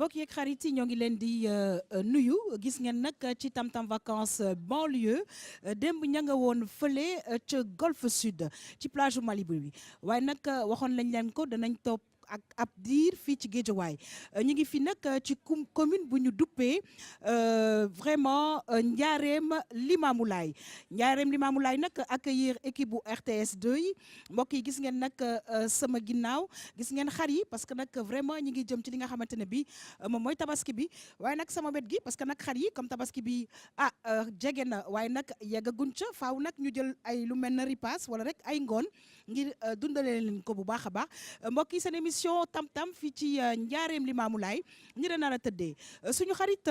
mbokk yeeg xarit yi ñoo ngi leen di nuyu gis ngeen nag ci tam-tam vacances banlieue démb ña nga woon fële ca Golfe Sud ci plage Malibu bi waaye nag waxoon lañ leen ko danañ topp ak ab diir fii ci Géejawaay ñu ngi fi nag ci commune bu ñu duppee vraiment Njaareem Limamoulaye Njaareem Limamoulaye nag accueillir équipe bu RTS 2 yi mbokk yi gis ngeen nag sama ginnaaw gis ngeen xar yi parce que nag vraiment ñi ngi jëm ci li nga xamante ne bi moom mooy tabaski bi waaye nag sama wet gi parce que nag xar yi comme tabaski bi jege na waaye nag yeggaguñ ca faaw nag ñu jël ay lu mel na ripaas wala rek ay ngoon ngir dundale leen ko bu baax a baax mbokk yi seen émission tam-tam fii ci Njaareem Limamoulaye ñi da nar a tëddee suñu xarit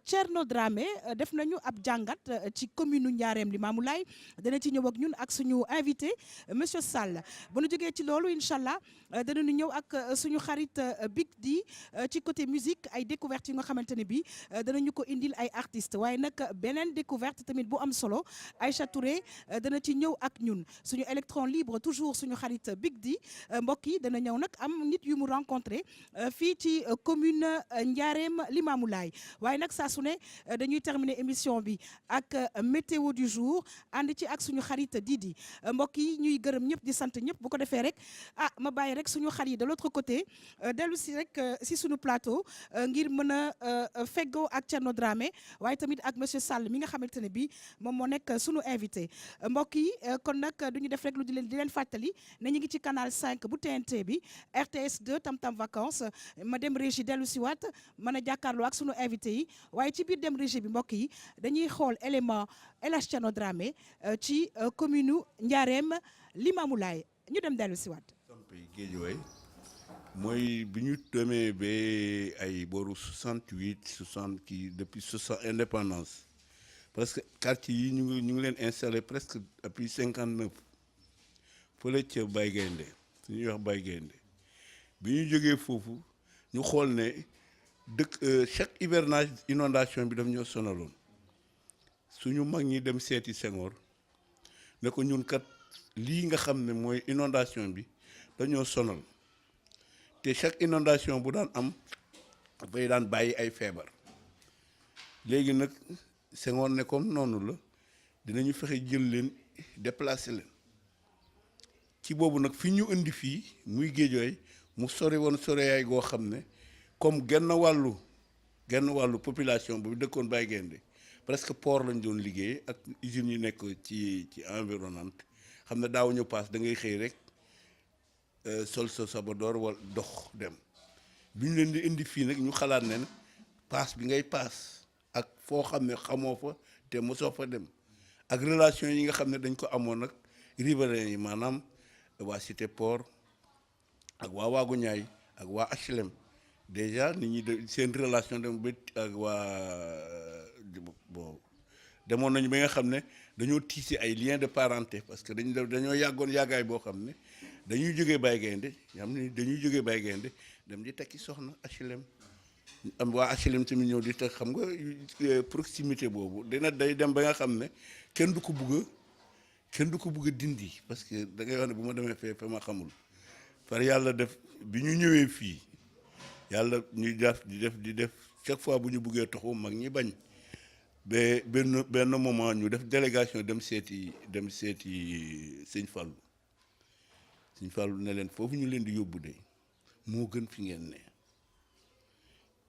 Thierno Dramé def nañu ab jàngat ci commune Njaareem Limamoulaye dana ci ñëw ak ñun ak suñu invité monsieur Sall bu ñu jógee ci loolu incha allah danañu ñëw ak suñu xarit Big D ci côté musique ay découverte yu nga xamante ne bi danañu ko indil ay artistes waaye nag beneen découverte tamit bu am solo Aïcha Touré dana ci ñëw ak ñun suñu électron libre toujours suñu xarit Big D mbokk yi dana ñëw nag am nit yu mu rencontré fii ci commune Njaareem Limamoulaye waaye nag saa su ne dañuy terminer émission bi ak météo du jour ànd ci ak suñu xarit Didi mbokk yi ñuy gërëm ñëpp di sant ñëpp bu ko defee rek ma bàyyi rek suñu xar yi de l'autre côté dellu si rek si suñu plateau ngir mën a feggoo ak Thierno Dramé waaye tamit ak monsieur Sall mi nga xamante ne bi moom moo nekk suñu invité mbokk yi kon nag duñu def rek lu di leen fàttali ne ñu ngi ci canal 5 bu TNT bi RTS 2 tam-tam vacances ma dem régie dellu si waat mën a jàkkaarloo ak suñu invité yi waaye ci biir dem régie bi mbokk yi dañuy xool élément El Hadj Thierno Dramé ci commune Njaareem Limamoulaye ñu dem dellu si waat Géejawaay mooy bi ñu demee ba ay booru 68 60 kii depuis 60 indépendance parce que quartier yi ñu ngi leen installé presque depuis 59 fële ca Baye Gaynde su ñuy wax Baye Gaynde bi ñu jógee foofu ñu xool ne dëkk chaque hivernage inondation bi daf ñoo sonaloon suñu mag ñi dem seeti Senghor ne ko ñun kat lii nga xam ne mooy inondation bi dañoo sonal te chaque inondation bu daan am dafay daan bàyyi ay feebar léegi nag Senghor ne comme noonu la dinañu fexe jël leen déplacer leen ci boobu nag fi ñu indi fii muy Géejawaay mu sori woon soriyaay goo xam ne comme genn wàllu population bu dëkkoon Baye Gaynde presque port lañ doon liggéey ak usines yi nekk ci environnante xam ne daawuñu paas da ngay xëy rek sol sa sabadoor wala dox dem bi ñu leen di indi fii nag ñu xalaat ne paas bi ngay paas ak foo xam ne xamoo fa te mosoo fa dem ak relation yi nga xam ne dañ ko amoon nag riverains yi maanaam waa Cité Port ak waa Waagu Ñaay ak waa HLM déjà nit ñi de seen relation dem ba ak waa bon demoon nañu ba nga xam ne dañoo tisser ay liens de parenté parce que dañoo yàggoon yàggaay boo xam ne dañuy jógee Baye Gaynde xam ne dañuy jógee Baye Gaynde dem di tekki soxna HLM am waa HLM tamit ñëw di teg xam nga proximité boobu day dem ba nga xam ne kenn du ko bugg a dindi parce que da ngay wax ne bu ma demee fee fa ma xamul par yàlla def bi ñu ñëwee fii yàlla ñuy di def chaque fois bu ñu buggee toxu mag ñi bañ ba benn moment ñu def délégation dem seeti sëñ Fallou ne leen foofu ñu leen di yóbbu de moo gën fi ngeen ne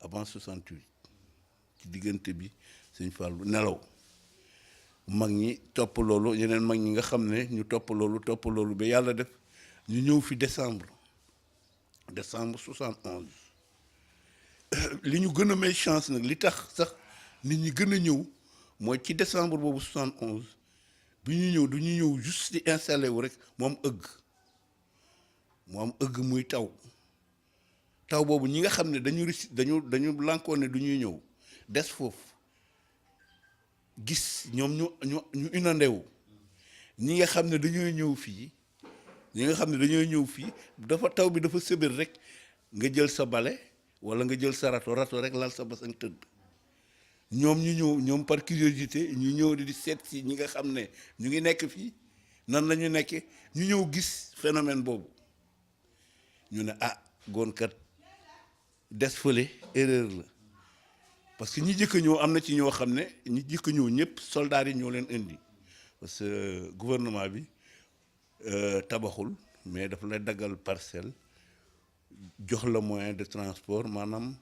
avant 68 ci diggante bi sëñ Fallou nelaw mag ñi topp loolu yeneen mag ñi nga xam ne ñu topp loolu ba yàlla def ñu ñëw fi décembre 71 li ñu gën a may chance nag li tax sax nit ñi gën a ñëw mooy ci décembre boobu 71 bi ñu ñëw du ñu ñëw juste di installé wu rek mu am ëgg muy taw boobu ñi nga xam ne dañu lànkoon ne du ñuy ñëw des foofu gis ñoom ñu inondé wu ñi nga xam ne dañoo ñëw fii dafa taw bi dafa sëbër rek nga jël sa bale wala nga jël sa rato rek lal sa basang tëdd ñoom ñu ñëw ñoom par curiosité ñu ñëw di seet si ñi nga xam ne ñu ngi nekk fii nan la ñu nekkee ñu ñëw gis phénomène boobu ñu ne goonkat des fële erreur la parce que ñi jëkk a ñëw am na ci ñoo xam ne ñi jëkk a ñëw ñëpp soldats yi ñoo leen indi parce que gouvernement bi tabaxul mais dafa lay daggal parcelle jox la moyen de transport maanaam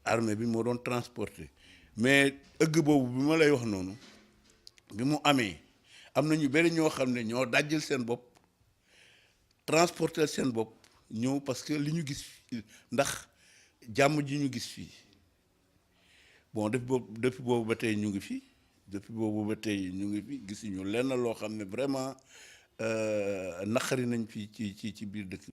armée bi moo doon transporter mais ëgg boobu bi ma lay wax noonu bi mu amee am na ñu bëri ñoo xam ne ñoo dajjal seen bopp transporter seen bopp ñëw parce que li ñu gis ndax jàmm ji ñu gis fii bon depuis boobu ba tey ñu ngi fi gisuñu lenn loo xam ne vraiment naqari nañ fi ci biir dëkk.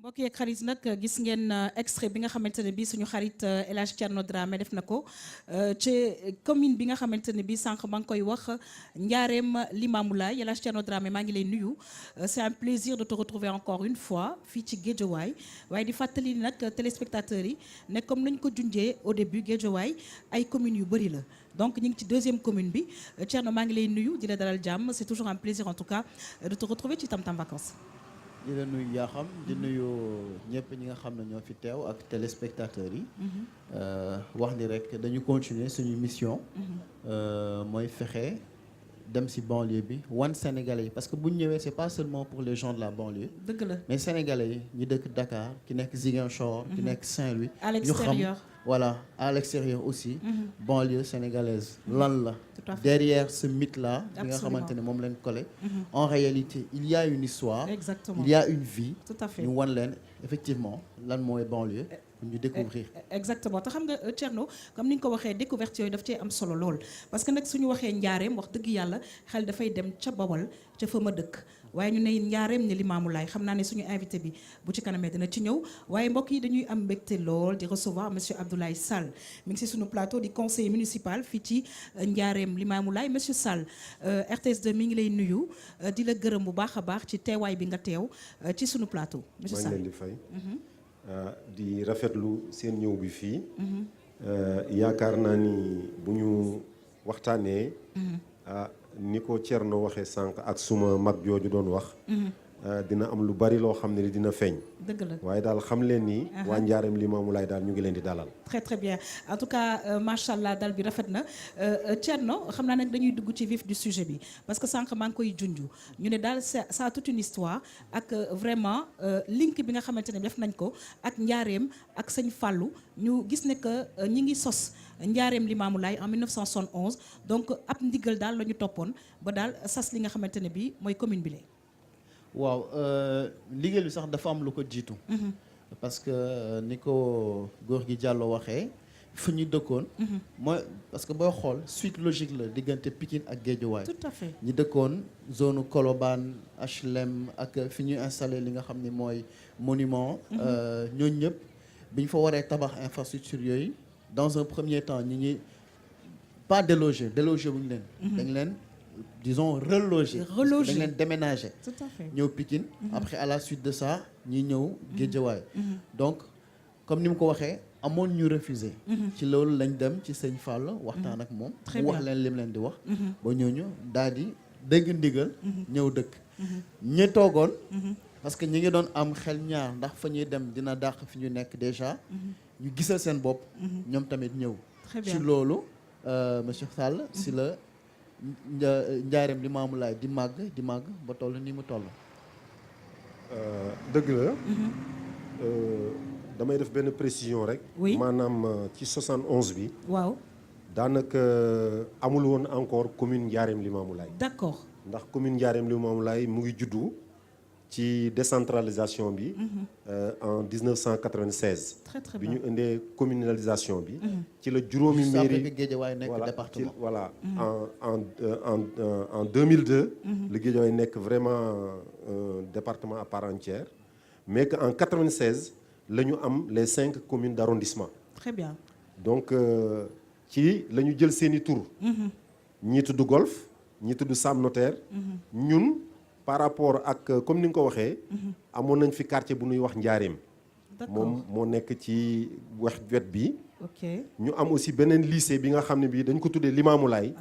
mbokk yeeg xarit nag gis ngeen extrait bi nga xamante ne bii suñu xarit El Hadj Thierno Dramé def na ko ci commune bi nga xamante ne bii sànq maa ngi koy wax Njaareem Limamoulaye El Hadj Thierno Dramé maa ngi lay nuyu c'est un plaisir de te retrouver encore une fois fii ci Guédiawaye waaye di fàttali nag téléspectateurs yi ne comme nañ ko junjee au début Guédiawaye ay communes yu bëri la donc ñu ngi ci deuxième commune bi Thierno maa ngi lay nuyu di la dalal jàmm c'est toujours un plaisir en tout cas de te retrouver ci Tam Tam Vacances. di la nuyu yaa xam di nuyu ñëpp ñi nga xam ne ñoo fi teew ak téléspectateurs yi. wax ni rek dañu continuer suñu mission. mooy fexe dem ci banlieue bi wan Sénégalais yi parce que bu ñu ñëwee c'est pas seulement pour les gens de la banlieue. dëgg la mais Sénégalais yi ñi dëkk Dakar ki nekk Ziguinchor. ki nekk Saint-Louis. à l'extérieur ñu xam voilà à l'extérieur aussi. banlieue sénégalaise lan la. Tout à fait. derrière ce mythe là. bi nga Absolument. xamante ne moom leen collé. en réalité il y a une histoire. Exactement. il y a une vie. Tout à fait. ñu wan leen effectivement lan mooy banlieue pour ñu découvrir. exactement te xam nga Thierno comme ni nga ko waxee découverte yooyu daf cee am solo lool parce que nag suñu waxee njaareem wax dëgg yàlla xel dafay dem ca Bawol ca fa ma dëkk waaye ñu ne njaareem ne Limamoulaye xam naa ne suñu invité bi bu ci kanamee dina ci ñëw waaye mbokk yi dañuy am mbégte lool di recevoir monsieur Abdoulaye Sall mi ngi si suñu plateau di conseiller municipal fii ci njaareem Limamoulaye monsieur Sall RTS2 mi ngi lay nuyu di la gërëm bu baax a baax ci teewaay bi nga teew ci suñu plateau monsieur maa Sall ngi leen di fay di rafetlu seen ñëw bi fii yaakaar naa ni bu ñu waxtaanee ni ko Thierno waxee sànq ak suma mag jooju doon wax dina am lu bari loo xam ne dina feeñ dëgg la waaye daal xam leen ni waa Njaareem Limamoulaye daal ñu ngi leen di dalal très très bien en tout cas macha allah dal bi rafet na Thierno xam naa nag dañuy dugg ci vif du sujet bi parce que sànq maa ngi koy junj ñu ne daal ça a toute une histoire ak vraiment link bi nga xamante ne def nañ ko ak njaareem ak sëñ Fallou ñu gis ne que ñi ngi sos njaareem Limamoulaye en 1971 donc ab ndigal daal la ñu toppoon ba daal sas li nga xamante ne bii mooy commune bi la. waaw liggéey bi sax dafa am lu ko jiitu. parce que ni ko góor gi Diallo waxee fu ñu dëkkoon. mooy parce que booy xool suite logique la diggante Pikine ak Guédiawaye. tout à fait ñi dëkkoon zone Colobane HLM ak fi ñuy installé li nga xam ni mooy monument. ñooñu ñëpp bi ñu fa waree tabax infrastructure yooyu dans un premier temps ñi ngi pas déloger bu ñu leen. dañ leen disons reloger. dañ leen déménager. tout à fait ñëw Pikine. après à la suite de ça ñi ñëw Guédiawaye. donc comme ni mu ko waxee amoon ñu refuser. ci loolu lañ dem ci sëñ Fall waxtaan ak moom. Très mu wax bien. leen lim leen di wax. ba ñooñu daal di dégg ndigal. ñëw dëkk. ñi toogoon. parce que ñi ngi doon am xel ñaar ndax fa ñuy dem dina dàq fi ñu nekk déjà. ñu gisal seen bopp. ñoom tamit ñëw. très bien ci loolu monsieur Sall si la Njaareem Limamoulaye di màgg ba toll ni mu toll. dëgg la damay def benn précision rek Oui. maanaam ci 71 bi waaw daanaka amul woon encore commune Njaareem Limamoulaye d'accord ndax commune Njaareem Limamoulaye mu ngi juddu ci décentralisation bi en 1996 très très bi bien ñu indee communalisation bi ci la juróomi juste après mairie que Guédiawaye nekk voilà département. voilà en 2002 le Guédiawaye nekk vraiment un département à part entière mais que en 96 la ñu am les 5 communes d'arrondissement très bien donc ci la ñu jël seeni tur ñii tudd Golf ñii tudd Sam Notaire ñun par rapport ak comme ni nga ko waxee amoon nañ fi quartier bu ñuy wax Njaareem d'accord moom moo nekk ci wet bi ok ñu am aussi beneen lycée bi nga xam ne bii dañ ko tuddee Limamoulaye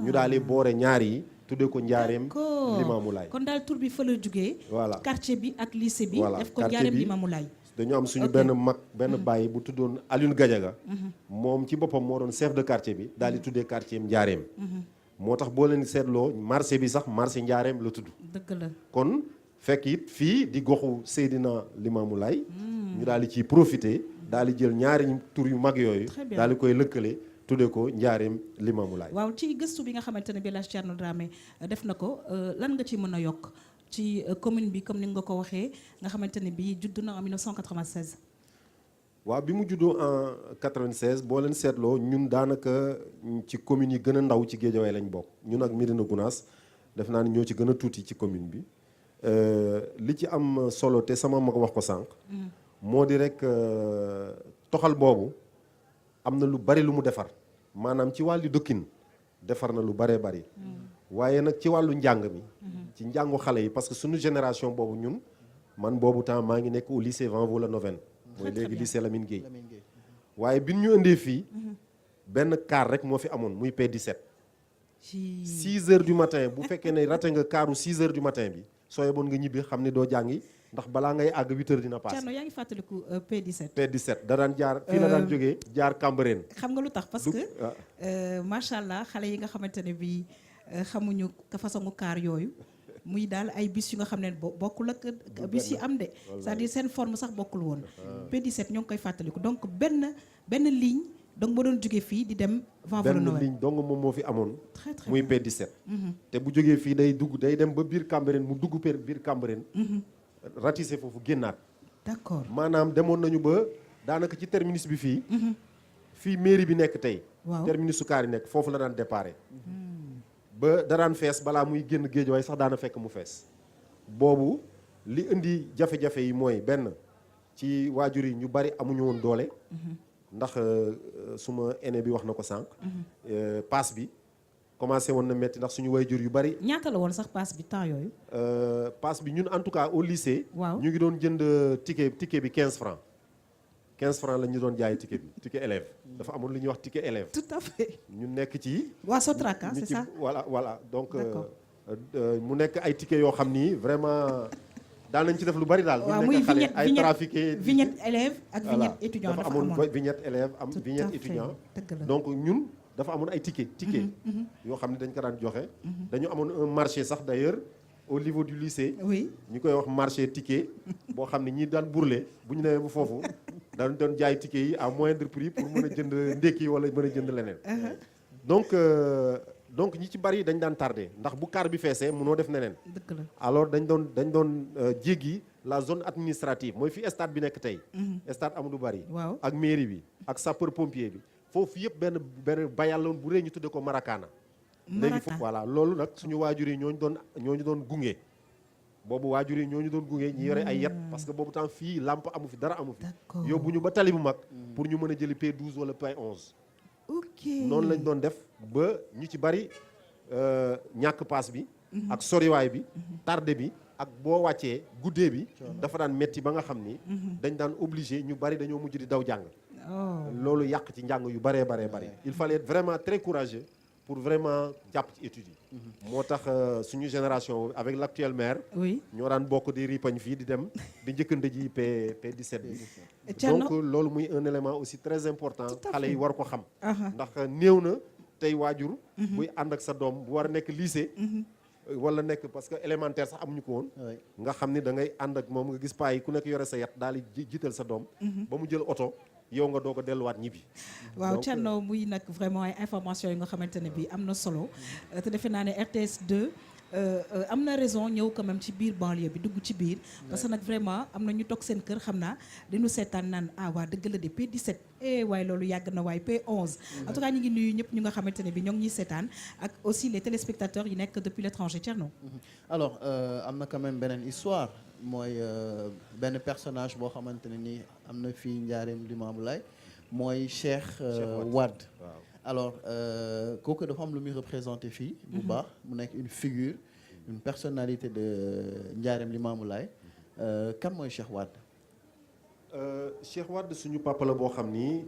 ñu daal di boore ñaar yi tuddee ko Njaareem d'accord Limamoulaye. kon daal tur bi fa la jugee. Voilà. quartier bi ak lycée bi. Voilà. def ko Quartier Njaareem bi. Limamoulaye. dañu am suñu Ok. benn mag benn baay bu tuddoon Alioune Gadiaga. moom ci boppam moo doon chef de quartier bi daal di tuddee quartier am Njaareem. moo tax boo leen seetloo marché bi sax marché Njaareem la tudd. dëgg la. kon fekk it fii di goxu Seydina Limamoulaye. ñu daal di ciy profité daal di jël ñaari tur yu mag yooyu. Très bien. daal di koy lëkkale tuddee ko Njaareem Limamoulaye. waaw ci gëstu bi nga xamante ne bi El Hadj Thierno Dramé def na ko lan nga ci mën a yokk ci commune bi comme ni nga ko waxee nga xamante ne bi judd na en 1996. waaw bi mu juddoo en 96 boo leen seetloo ñun daanaka ci communes yi gën a ndaw ci Guédiawaye lañ bokk ñun ak Médina Gounass def naa ni ñoo ci gën a tuuti ci commune bi li ci am solo te sama mag wax ko sànq. moo di rek toxal boobu am na lu bari lu mu defar maanaam ci wàllu dëkkin defar na lu baree bari. waaye nag ci wàllu njàng mi. ci njàngu xale yi parce que suñu génération boobu ñun man boobu temps maa ngi nekk au lycée Van Vollenhoven. mooy léegi lycée Lamine Gueye. waaye bi ñu indee fii benn car rek moo fi amoon muy P17. 6 heures du matin bu fekkee ne raté nga caru 6 heures du matin bi soo yeboon nga ñibbi xam ne doo jàngi ndax balaa ngay àgg 8 heures dina passé. Thierno yaa ngi fàttaliku P17. P17 da daan jaar fii la daan jógee jaar Cambérène. xam nga lu tax parce que macha allah xale yi nga xamante ne bii xamuñu ka façon kaar yooyu. muy daal ay bis yu nga xam ne bokkul ak bis yi am de c'est-à-dire seen forme sax bokkul woon P17 ñoo ngi koy fàttaliku donc benn ligne donc moo doon jógee fii di dem Van Vollenhoven benn ligne donc moom moo fi amoon très très muy bien. P17 te bu jógee fii day dem ba biir Cambérène mu dugg biir Cambérène ratissé foofu génnaat d'accord maanaam demoon nañu ba daanaka ci terminus bi fii mairie bi nekk tey waaw terminus su kaar yi nekk foofu la daan déparé ba daraan fees balaa muy génn Géejawaay sax daana fekk mu fees boobu li indi jafe-jafe yi mooy benn ci waajur yi ñu bari amuñu woon doole ndax suma aîné bi wax na ko sànq paas bi commencé woon na metti ndax suñu waajur yu bari ñaata la woon sax passe bi temps yooyu paas bi ñun en tout cas au lycée waaw ñu ngi doon jënd ticket bi 15 francs 15 francs la ñu doon jaay ticket bi ticket élève dafa amoon lu ñuy wax ticket élève tout à fait ñu nekk ci waa Sotrac ñu c'est ci ça voilà donc D'accord. mu nekk ay ticket yoo xam ni vraiment daan nañ ci def lu bari daal. waaw bu muy nekk xale vignette ay trafiqué. vignette élève ak voilà. vignette étudiant dafa amoon vignette élève am Tout à vignette fait. étudiant. dëgg la donc ñun dafa amoon ay ticket yoo xam ne dañ ko daan joxe. dañu amoon un marché sax d'ailleurs au niveau du lycée. oui ñu koy wax marché ticket boo xam ne ñi daan burle bu ñu demee bu foofu daan doon jaay ticket yi à moindre prix pour mën a jënd ndékki wala mën a jënd leneen. donc ñi ci bari dañ daan tardé ndax bu car bi feesee mënoo def neneen. dëgg la alors dañ doon jéggi la zone administrative mooy fi stade bi nekk tey. stade Amadou Barry. waaw ak mairie bi ak sapeur pompier bi foofu yëpp benn bayal la woon bu rëy ñu tudde ko Maracana. léegi foofu voilà loolu nag suñu waajur yi ñooñu doon gunge. boobu waajur yi ñooñu doon gunge ñi yore ay yet parce que boobu temps fii lampe amu fi dara amu fi. d'accord yóbbu ñu ba tali bu mag. pour ñu mën a jëli P12 wala P11. ok noonu lañ doon def ba ñu ci bari ñàkk paas bi. ak soriwaay bi. tardé bi ak boo wàccee guddee bi. dafa daan metti ba nga xam ni. dañ daan obligé ñu bari dañoo mujj di daw jàng. loolu yàq ci njàng yu baree bari. il fallait être vraiment très courageux pour vraiment jàpp ci études yi. moo tax suñu génération avec l'actuel maire. oui ñoo daan bokk di ripañ fii di dem di njëkkante ji P17 bi. Thierno donc loolu muy un élément aussi très important Tout à xale fait. yi war ko xam. aha ndax néew na tey waajur. buy ànd ak sa doom bu war a nekk lycée. wala nekk parce que élémentaire sax amuñu ko woon. nga xam ni da ngay ànd ak moom nga gis paa yi ku nekk yore sa yat daal di jiital sa doom. ba mu jël oto yow nga doog a delluwaat ñibbi. waaw donc, Thierno muy nag vraiment ay information yi nga xamante ne bii am na solo te defe naa ne RTS 2 am na raison ñëw quand même ci biir banlieue bi dugg ci biir parce que nag vraiment am na ñu toog seen kër xam naa dañu seetaan naan waa dëgg la de P17 waaye loolu yàgg na waaye P11 en tout cas ñu ngi nuyu ñëpp ñu nga xamante ne bi ñoo ngi ñuy seetaan ak aussi les téléspectateurs yi nekk depuis l'étranger Thierno. alors am na quand même beneen histoire mooy benn personnage boo xamante ne nii am na fii Njaareem Limamoulaye mooy Cheikh Wade. waaw. alors kooku dafa am lu muy représenté fii bu baax mu nekk une figure une personnalité de Njaareem Limamoulaye kan mooy Cheikh Wade. Cheikh Wade suñu papa la boo xam ni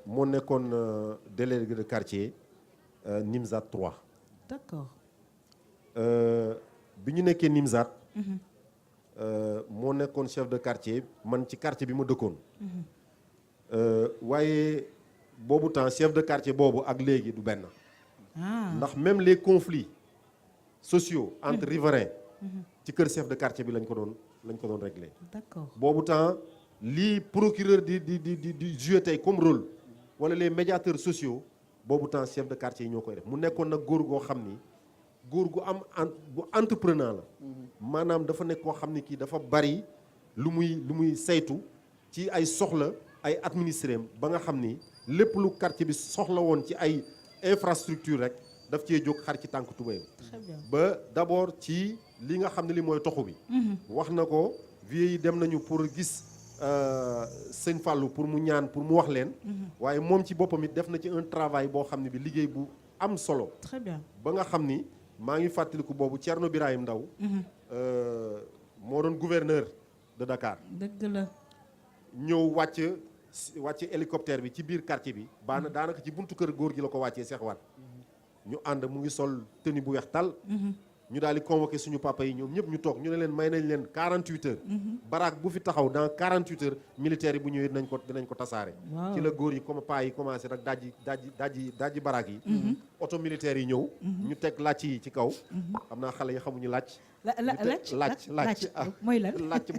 moo nekkoon délégué de quartier Nimzat 3. d'accord. bi ñu nekkee Nimzaat moo nekkoon chef de quartier man ci quartier bi ma dëkkoon waaye boobu temps chef de quartier boobu ak léegi du benn ndax même les conflits sociaux entre riverains ci kër chef de quartier bi lañ ko doon régler. D'accord. boobu temps lii procureur di jouer tey comme rôle wala les médiateurs sociaux boobu temps chef de quartier yi ñoo koy def mu nekkoon nag góor goo xam ni góor gu bu entrepreneur la maanaam dafa nekk koo xam ni kii dafa bari lu muy saytu ci ay soxla ay administré ba nga xam ni lépp lu quartier bi soxla woon ci ay infrastructure rek daf cee jóg xar ci tànk tubéyam ba d'abord ci li nga xam ne li mooy toxu bi wax na ko vieux yi dem nañu pour gis sëñ Fallou pour mu ñaan pour mu wax leen waaye moom ci boppam it def na ci un travail boo xam ne bi liggéey bu am solo Très bien. ba nga xam ni maa ngi fàttaliku boobu Thierno Birahim Ndaw moo doon gouverneur de Dakar dëgg la. ñëw wàcc hélicoptère bi ci biir quartier bi daanaka ci buntu kër góor gi la ko wàccee Cheikh Wade ñu ànd mu ngi sol tenue bu weex tal ñu daal di convoqué suñu papa yi ñoom ñëpp ñu toog ñu ne leen may nañ leen 48 heures baraak bu fi taxaw dans 48 heures militaires yi bu ñëwee dinañ ko tasaare ci la góor yi comme paa yi commencé nag dajji baraak yi auto militaires yi ñëw ñu teg làcc yi ci kaw xam naa xale yi xamuñu làcc làcc mooy lan làcc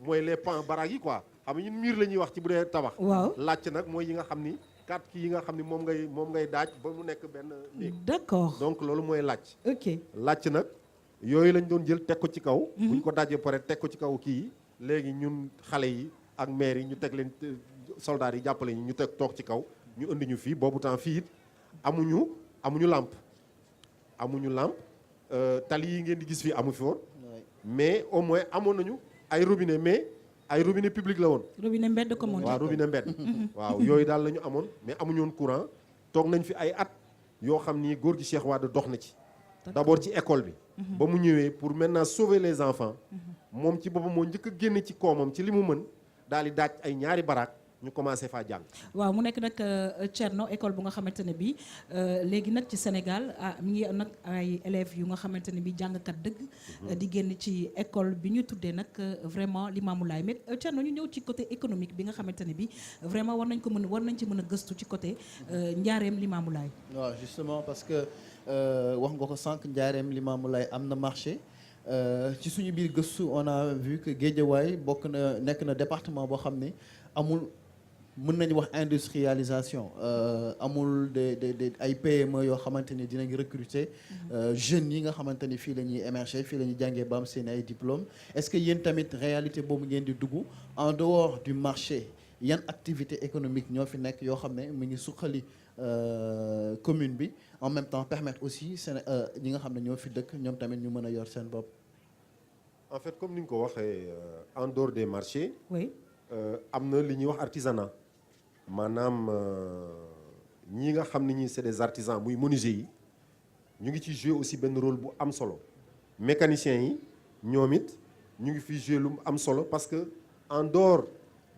mooy les pans baraak yi quoi xam nga ñun mur la ñuy wax ci bu dee tabax waaw làcc nag mooy yi nga xam ni quatre kii yi nga xam ni moom ngay daaj ba mu nekk benn néeg d'accord donc loolu mooy làcc ok làcc nag yooyu lañ doon jël teg ko ci kaw buñ ko dajee pare teg ko ci kaw kii yi léegi ñun xale yi ak maire yi ñu teg leen soldats yi jàppale ñu teg toog ci kaw ñu indi ñu fii boobu temps fii it amuñu lampe tali yi ngeen di gis fii amu fi woon mais au moins amoon nañu ay robinet mais ay robinet public la woon robinet mbedd comme on dit. waaw robinet mbedd waaw yooyu daal la ñu amoon mais amuñu woon courant toog nañ fi ay at yoo xam ni góor gi Cheikh Wade dox na ci d'abord ci école bi ba mu ñëwee pour maintenant sauver les enfants moom ci boppam moo njëkk a génne ci koomam ci li mu mën daal di daaj ay ñaari baraak ñu commencé faa jàng waaw mu nekk nag Thierno école bu nga xamante ne bi léegi nag ci Sénégal mi ngi nag ay élèves yu nga xamante ne bi jàngkat dëgg di génn ci école bi ñu tuddee nag vraiment Limamoulaye mais Thierno ñu ñëw ci côté économique bi nga xamante ne bi vraiment war nañ ci mën a gëstu ci côté njaareem Limamoulaye. waaw justement parce que wax nga ko sànq njaareem Limamoulaye am na marché ci suñu biir gëstu on a vu que Guédiawaye nekk na département boo xam ne amul mën nañu wax industrialisation amul ay PME yoo xamante ni dinañ recruter jeunes yi nga xamante ni fii la ñuy émerger fii la ñuy jàngee ba am seen ay diplômes est-ce que yéen tamit réalité boobu ngeen di dugg en dehors du marché yan activité économique ñoo fi nekk yoo xam ne mu ngi suqali commune bi en même temps permettre aussi seen ñi nga xam ne ñoo fi dëkk ñoom tamit ñu mën a yor seen bopp. en fait comme ni nga ko waxee en dehors des marchés oui am na li ñuy wax artisanat maanaam ñi nga xam ne ñi c'est des artisans muy menuisiers yi ñu ngi ci jouer aussi benn rôle bu am solo mécaniciens yi ñoom it ñu ngi fi jouer lu am solo parce que en dehors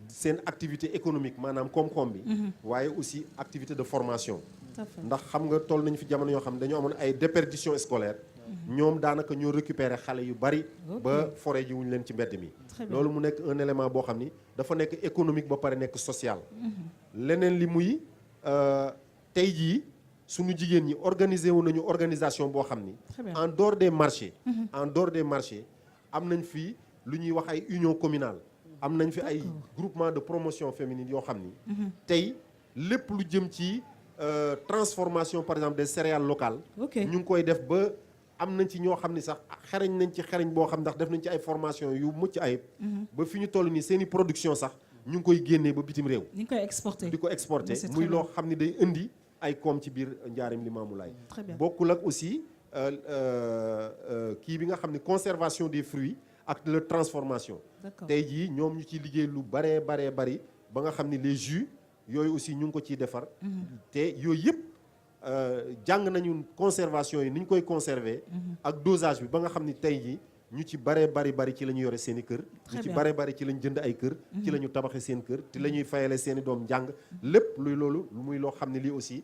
seen activité économique maanaam koom-koom bi waaye aussi activité de formation ndax xam nga toll nañu fi jamono yoo xam ne dañoo amoon ay déperdition scolaire ñoom daanaka ñoo récupérer xale yu bari ba forêt ji wuñu leen ci mbedd mi loolu mu nekk un élément boo xam ni dafa nekk économique ba pare nekk social leneen li muy tey jii suñu jigéen ñi organiser wu nañu organisation boo xam ni en dehors des marchés am nañ fi lu ñuy wax ay union communale am nañ fi ay groupement de promotion féminine yoo xam ni tey lépp lu jëm ci transformation par exemple des céréales locales ñu ngi koy def ba am nañ ci ñoo xam ni sax xereñ nañ ci xereñ boo xam ndax def nañ ci ay formation yu mucc ayib ba fi ñu toll nii seen i production sax ñu ngi koy génnee ba bitim réew ñu ngi koy exporter di ko exporter muy loo xam ni day indi ay koom ci biir njaarim Limamoulaye bokkul ak aussi kii bi nga xam ne conservation des fruits ak la transformation tey jii ñoom ñu ci liggéey lu bari ba nga xam ni les jus yooyu aussi ñu ngi ko ciy defar te yooyu yëpp jàng nañu conservation yi ni ñu koy conserver ak dosage bi ba nga xam ni tey jii ñu ci bari ci la ñu yore seen i kër ñu ci bari ci la ñu jënd ay kër ci la ñu tabaxe seen kër te la ñuy fayale seen i doom njàng lépp luy loolu lu muy loo xam ne lii aussi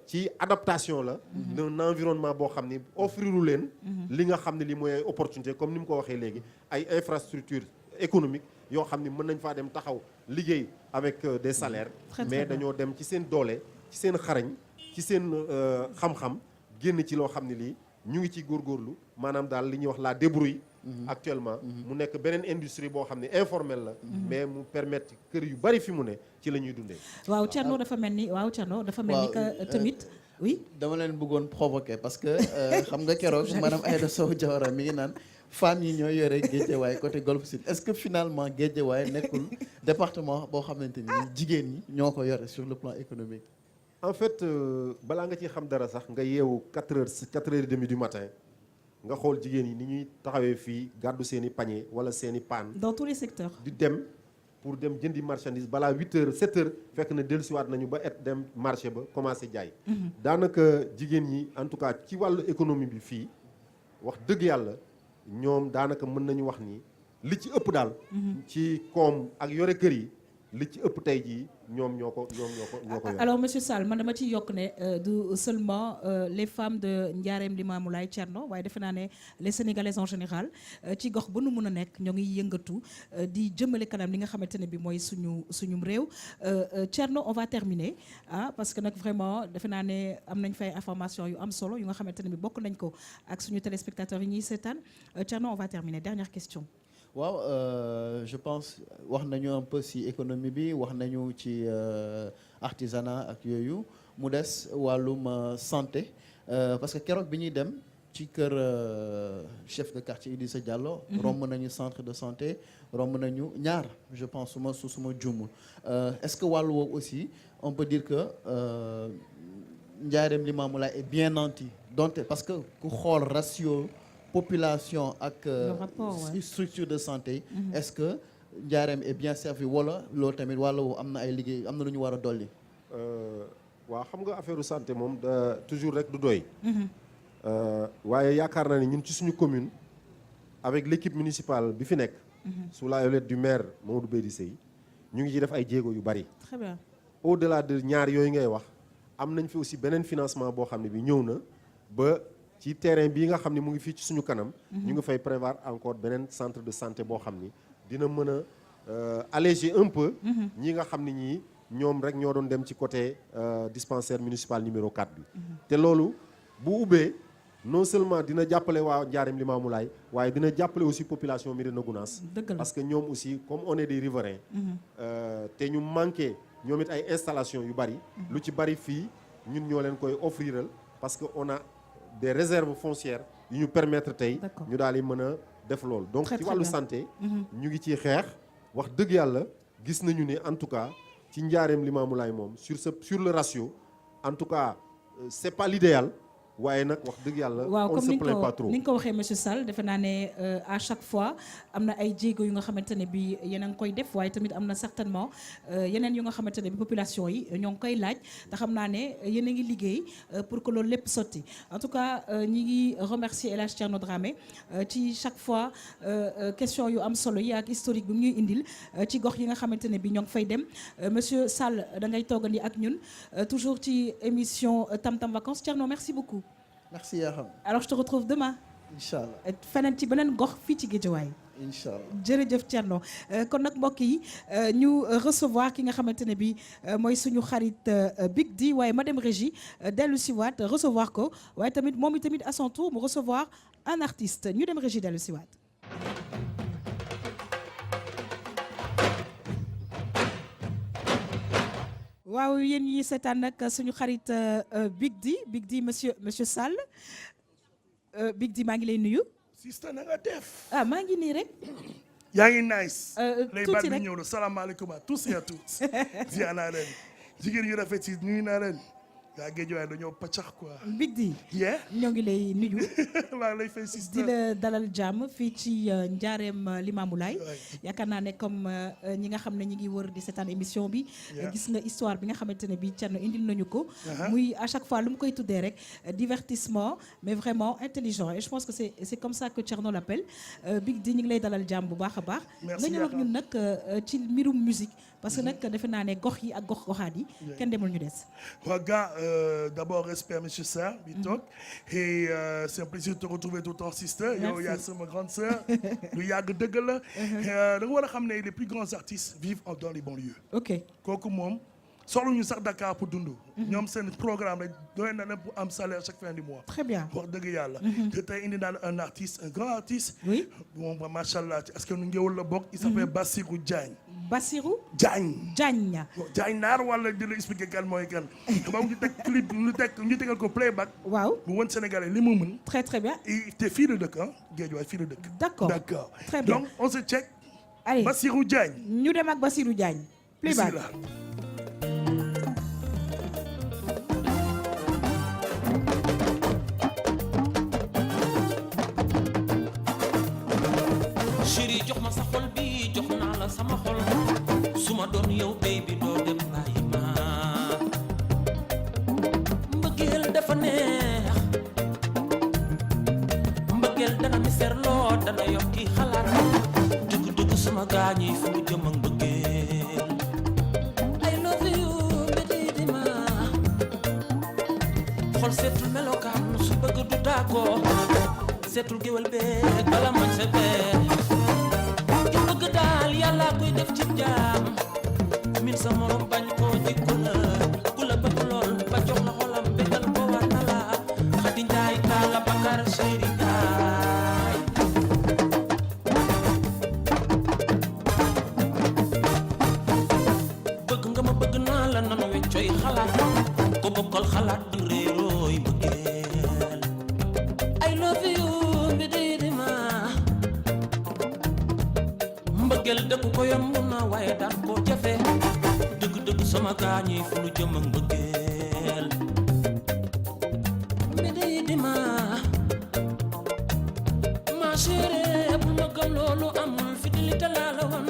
ci adaptation la d'un environnement boo xam ni offriru leen li nga xam ne li mooy ay opportunité comme ni mu ko waxee léegi ay infrastructures économiques yoo xam ni mën nañ faa dem taxaw liggéey avec des salaires mais dañoo dem ci seen doole ci seen xarañ ci seen xam-xam génn ci loo xam ne lii ñu ngi ci góorgóorlu maanaam daal li ñuy wax la débrouille actuellement mu nekk beneen industrie boo xam ne informelle la mais mu permettre kër yu bari fi mu ne ci la ñuy dundee waaw Thierno dafa mel ni que tamit oui dama leen bëggoon provoquer parce que xam nga keroog madame Aïda Sow Diawara mi ngi naan femmes yi ñoo yore Guédiawaye côté Golf Sud est-ce que finalement Guédiawaye nekkul département boo xamante ni jigéen ñi ñoo ko yore sur le plan économique. En fait balaa nga ciy xam dara sax nga yeewu 4h30 du matin nga xool jigéen yi ni ñuy taxawee fii gàddu seen i panier wala seen i paan dans tous les secteurs di dem pour dem jëndi marchandise balaa 8h 7h fekk na dellusiwaat nañu ba dem marché ba commencé jaay. daanaka jigéen ñi en tout cas ci wàllu économie bi fii wax dëgg yàlla ñoom daanaka mën nañu wax ni li ci ëpp daal. ci koom ak yore kër yi li ci ëpp tey jii ñoom ñoo ko yore. alors monsieur Sall man dama ciy yokk ne du seulement les femmes de Ndiarème Limamoulaye Thierno waaye defe naa ne les sénégalaises en général ci gox ba nu mun a nekk ñoo ngi yëngatu di jëmale kanam li nga xamante ne bi mooy suñu réew Thierno on va terminer parce que nag vraiment defe naa ne am nañ fay information yu am solo yu nga xamante ne bi bokk nañ ko ak suñu téléspectateurs yi ñuy seetaan Thierno on va terminer dernière question. waaw je pense wax nañu un peu ci économie bi wax nañu ci artisanat ak yooyu mu des wàllum santé parce que keroog bi ñuy dem ci kër chef de quartier Idrissa Diallo romb nañu centre de santé romb nañu ñaar je pense suma juumul est-ce que wàllu woowu aussi on peut dire que Ndiarème Limamoulaye est bien nanti donte parce que ku xool ratio population ak structure de santé est-ce que Ndiarème est bien servi wala loolu tamit wala am na ay liggéey am na lu ñu war a dolli waaw xam nga affaire santé moom toujours rek du doy waaye yaakaar naa ne ñun ci suñu commune avec l'équipe municipale bi fi nekk sous la houlette du maire Mamadou Beydi Seye ñu ngi ci def ay jéego yu bari très bien au-delà de ñaar yooyu ngay wax am nañ fi aussi beneen financement boo xam ne bi ñëw na ba ci terrain bii nga xam ne mu ngi fii ci suñu kanam ñu ngi fay prévoir encore beneen centre de santé boo xam ni dina mën a alléger un peu ñi nga xam ne ñii ñoom rek ñoo doon dem ci côté dispensaire municipal numéro 4 bi te loolu bu ubbee non seulement dina jàppale waa Ndiarème Limamoulaye waaye dina jàppale aussi population Médina Gounass parce que ñoom aussi comme on est des riverains te ñu manqué ñoom it ay installation yu bari lu ci bari fii ñun ñoo leen koy offriral parce que on a des réserves foncières yu ñu permettre tey ñu daal di mën a def loolu donc ci wàllu santé ñu ngi ciy xeex wax dëgg yàlla gis nañu ne en tout cas ci Ndiarème Limamoulaye moom sur le ratio en tout cas c'est pas l'idéal waaye nag wax dëgg yàlla on se plaint pas trop ni nga ko waxee monsieur Sall defe naa ne à chaque fois am na ay jéego yu nga xamante ne bi yéen a ngi koy def waaye tamit am na certainement yeneen yu nga xamante ne bi population yi ñoo ngi koy laaj te xam naa ne yéen a ngi liggéey pour que loolu lépp sotti en tout cas ñi ngi remercier El Hadj Thierno Dramé ci chaque fois question yu am solo yi ak historique bi mu ñuy indil ci gox yi nga xamante ne bi ñoo ngi fay dem monsieur Sall da ngay toogandi ak ñun toujours ci émission Tam Tam Vacances Thierno merci beaucoup. merci yaa xam. alors je te retrouve demain. incha allah feneen ci beneen gox fii ci Guédiawaye. incha allah jërëjëf Thierno kon nag mbokk yi ñu recevoir ki nga xamante ne bi mooy suñu xarit Big D waaye madame Régie dellu si waat recevoir ko waaye tamit moom itamit à son tour mu recevoir un artiste ñu dem Régie dellu si waat. waaw yéen ñi seetaan nag suñu xarit Big D monsieur Sall Big D maa ngi lay nuyu. sista na nga def. maa ngi nii rek. yaa ngi nice. tuuti rek lay baat bi ñëw na salaamaaleykum à tous et à toutes. ziar naa leen jigéen yu rafet yi nuyu naa leen. yaa Guédiawaye dañoo paccax quoi. Big D. ñoo ngi lay nuyu. maa ngi lay fay sista di la dalal jàmm fii ci Ndiarème Limamoulaye. yaakaar naa ne comme ñi nga xam ne ñi ngi wër di seetaan émission bi. gis nga histoire bi nga xamante ne bi Thierno indil nañu ko. muy à chaque fois lu mu koy tuddee rek divertissement mais vraiment intelligent et je pense que c'est comme ça que Thierno l'appelle Big D ñu ngi lay dalal jàmm bu baax a baax. nga ñëw ak ñun nag ci mbirum musique parce que nag defe naa ne gox yi ak gox goxaat yi. kenn demul ñu des. waa gaa d'abord respect à monsieur Sarr bi toog et c'est un plaisir de te retrouver tout le temps sister yow yaa sama grande sœur lu yàgg dëgg la da nga war a xam ne les plus grands artistes vivent dans les banlieues ok kooku moom soxla ñu sax Dakar pour dund ñoom seen programme rek doy na leen pour am salaire chaque fin du mois très bien wax dëgg yàlla te tey indi naa un artiste un grand artiste oui moom macha allah ci askan wi ngéwël la bokk il s'appelle Bassirou Diagne Bassirou Diagne Diagne naar wala di la expliquer kan mooy kan ba ñu teg clip ñu tegal ko playback waaw bu woon Sénégalais li mu mën très très bien te fii la dëkk ah Guédiawaye fii la dëkk d'accord très bien donc on se check allez Bassirou Diagne ñu dem ak Bassirou Diagne playback chéri jox ma sa xol bi jox naa la sama xol suma doon yow baby doo dem bàyyi ma mbëggeel dafa neex mbëggeel dana mi serloo dana yokki xalaat dugg sama gaañi fu mu jëm ak mbëggeel I love you mbëggee ma xol seetul melokaan su bëgg du tàggoo seetul géwél beeg bala man sa beeg ki bëgg daal yàlla koy def ci jaam min sa morom bañ koo jikko la ku la bëgg lool ba jox la xolam bégal ko war na la Xadi Njaay Taala Bakar Chéri Njaay bëgg nga ma bëgg naa la nanu weccoy xalaat ko bokkal xalaat bu réerooy bëggeel I love you mbëggeel dëkk ko yomb na waaye daan ko jafe dëgg sama gaañi fu nu jëm ak mbëggeel mbédéy di ma chérie bu ma gëm loolu amul fidélité laa la wan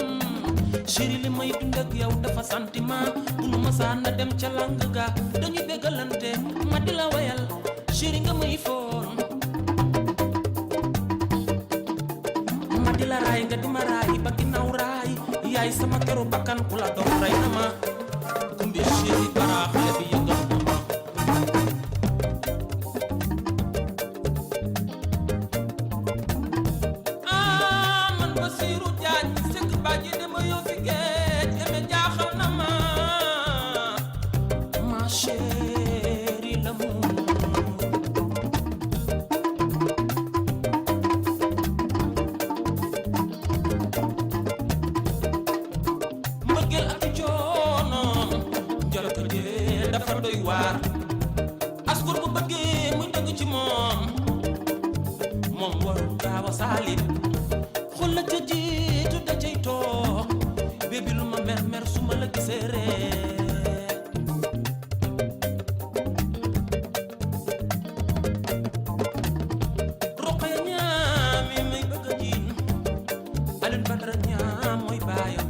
chérie li may dund ak yow dafa sentiment bu nu masaan na dem ca lang ga dañuy béggalante ma di la wayal chérie nga may foon ma di la raay nga di ma raay ba ginnaaw raay yaay sama keru bakkan ku la doon rey na ma kumbi chéri bara xale bi yëngal na ma man Bassirou Diagne sëkk bàjji dama yow fi géej eme jaaxal na ma chéri l'amour waar askur bu bëggee muy dëgg ci moom warul gaaw a saalit xol la ca jiitu da cay toog bébi lu ma mer su ma la gisee ree Roqaya ñaam yi may bëgg a jiin Alioune Badara ñaam mooy baayam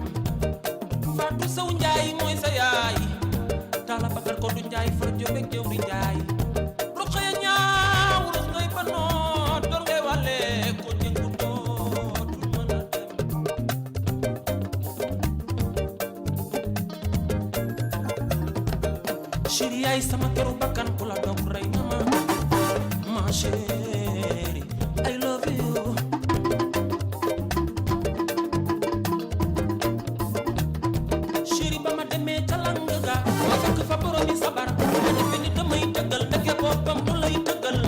Fatou Sow Njaay mooy sa yaay Taala Bakar ko du Njaay far jobe jëw di Njaay Roqaya ñaaw rus ngay banoo door ngay wàlle ko jëngu dootul mën a dem chéri yaay sama keru bakkan ku la dog rey na ma chéri I love you chéri ba ma demee ca lang ga ma fekk fa boromi sabar ma defe ni damay tëggal ndeke boppam du lay tëggal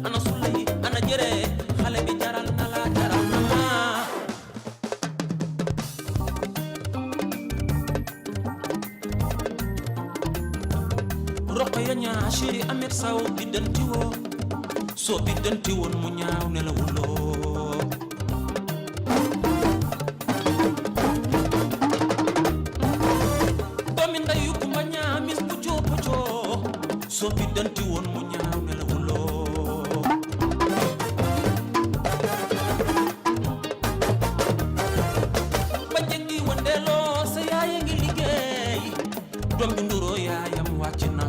ana su lay ana jëre xale bi jaral na la jaral na ma Roqaya ñaa chéri Amet Saw biddanti woo soo biddanti woon mu ñaaw ne la wuloo doomi ndeyu Kumba ñaa mis bu joo soo biddanti woon mu ñaaw ne la wuloo ba jëngi wandeeloo sa yaaya ngi liggéey doom bi nduroo yaayam wàcc na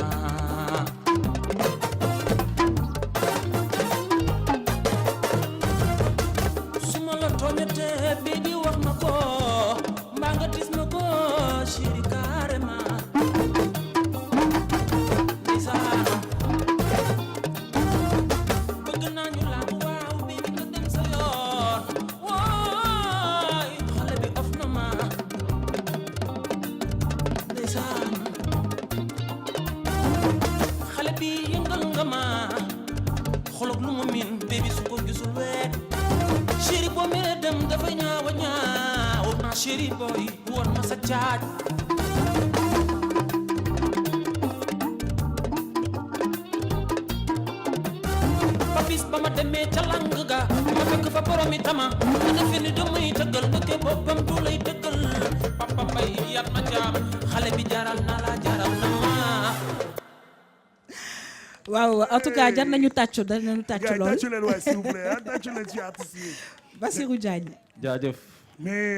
suma la tooñatee bii di wax ma ko mbaa nga tis ma ko chéri carrément kanam dafa ñaaw a ñaaw ma chéri boy woon ma sa caaj ba bis ba ma demee ca lang ga ma fekk fa boromi tama da defe ni damay tëggal ndeke boppam du lay tëggal papa bay yat ma jaam xale bi jaral na la jaral na ma waaw en tout cas jar nañu tàccu lool tàccu leen waay s'il vous plaît tàccu leen ci artistes yi. Bassirou Diagne. jaajëf. mais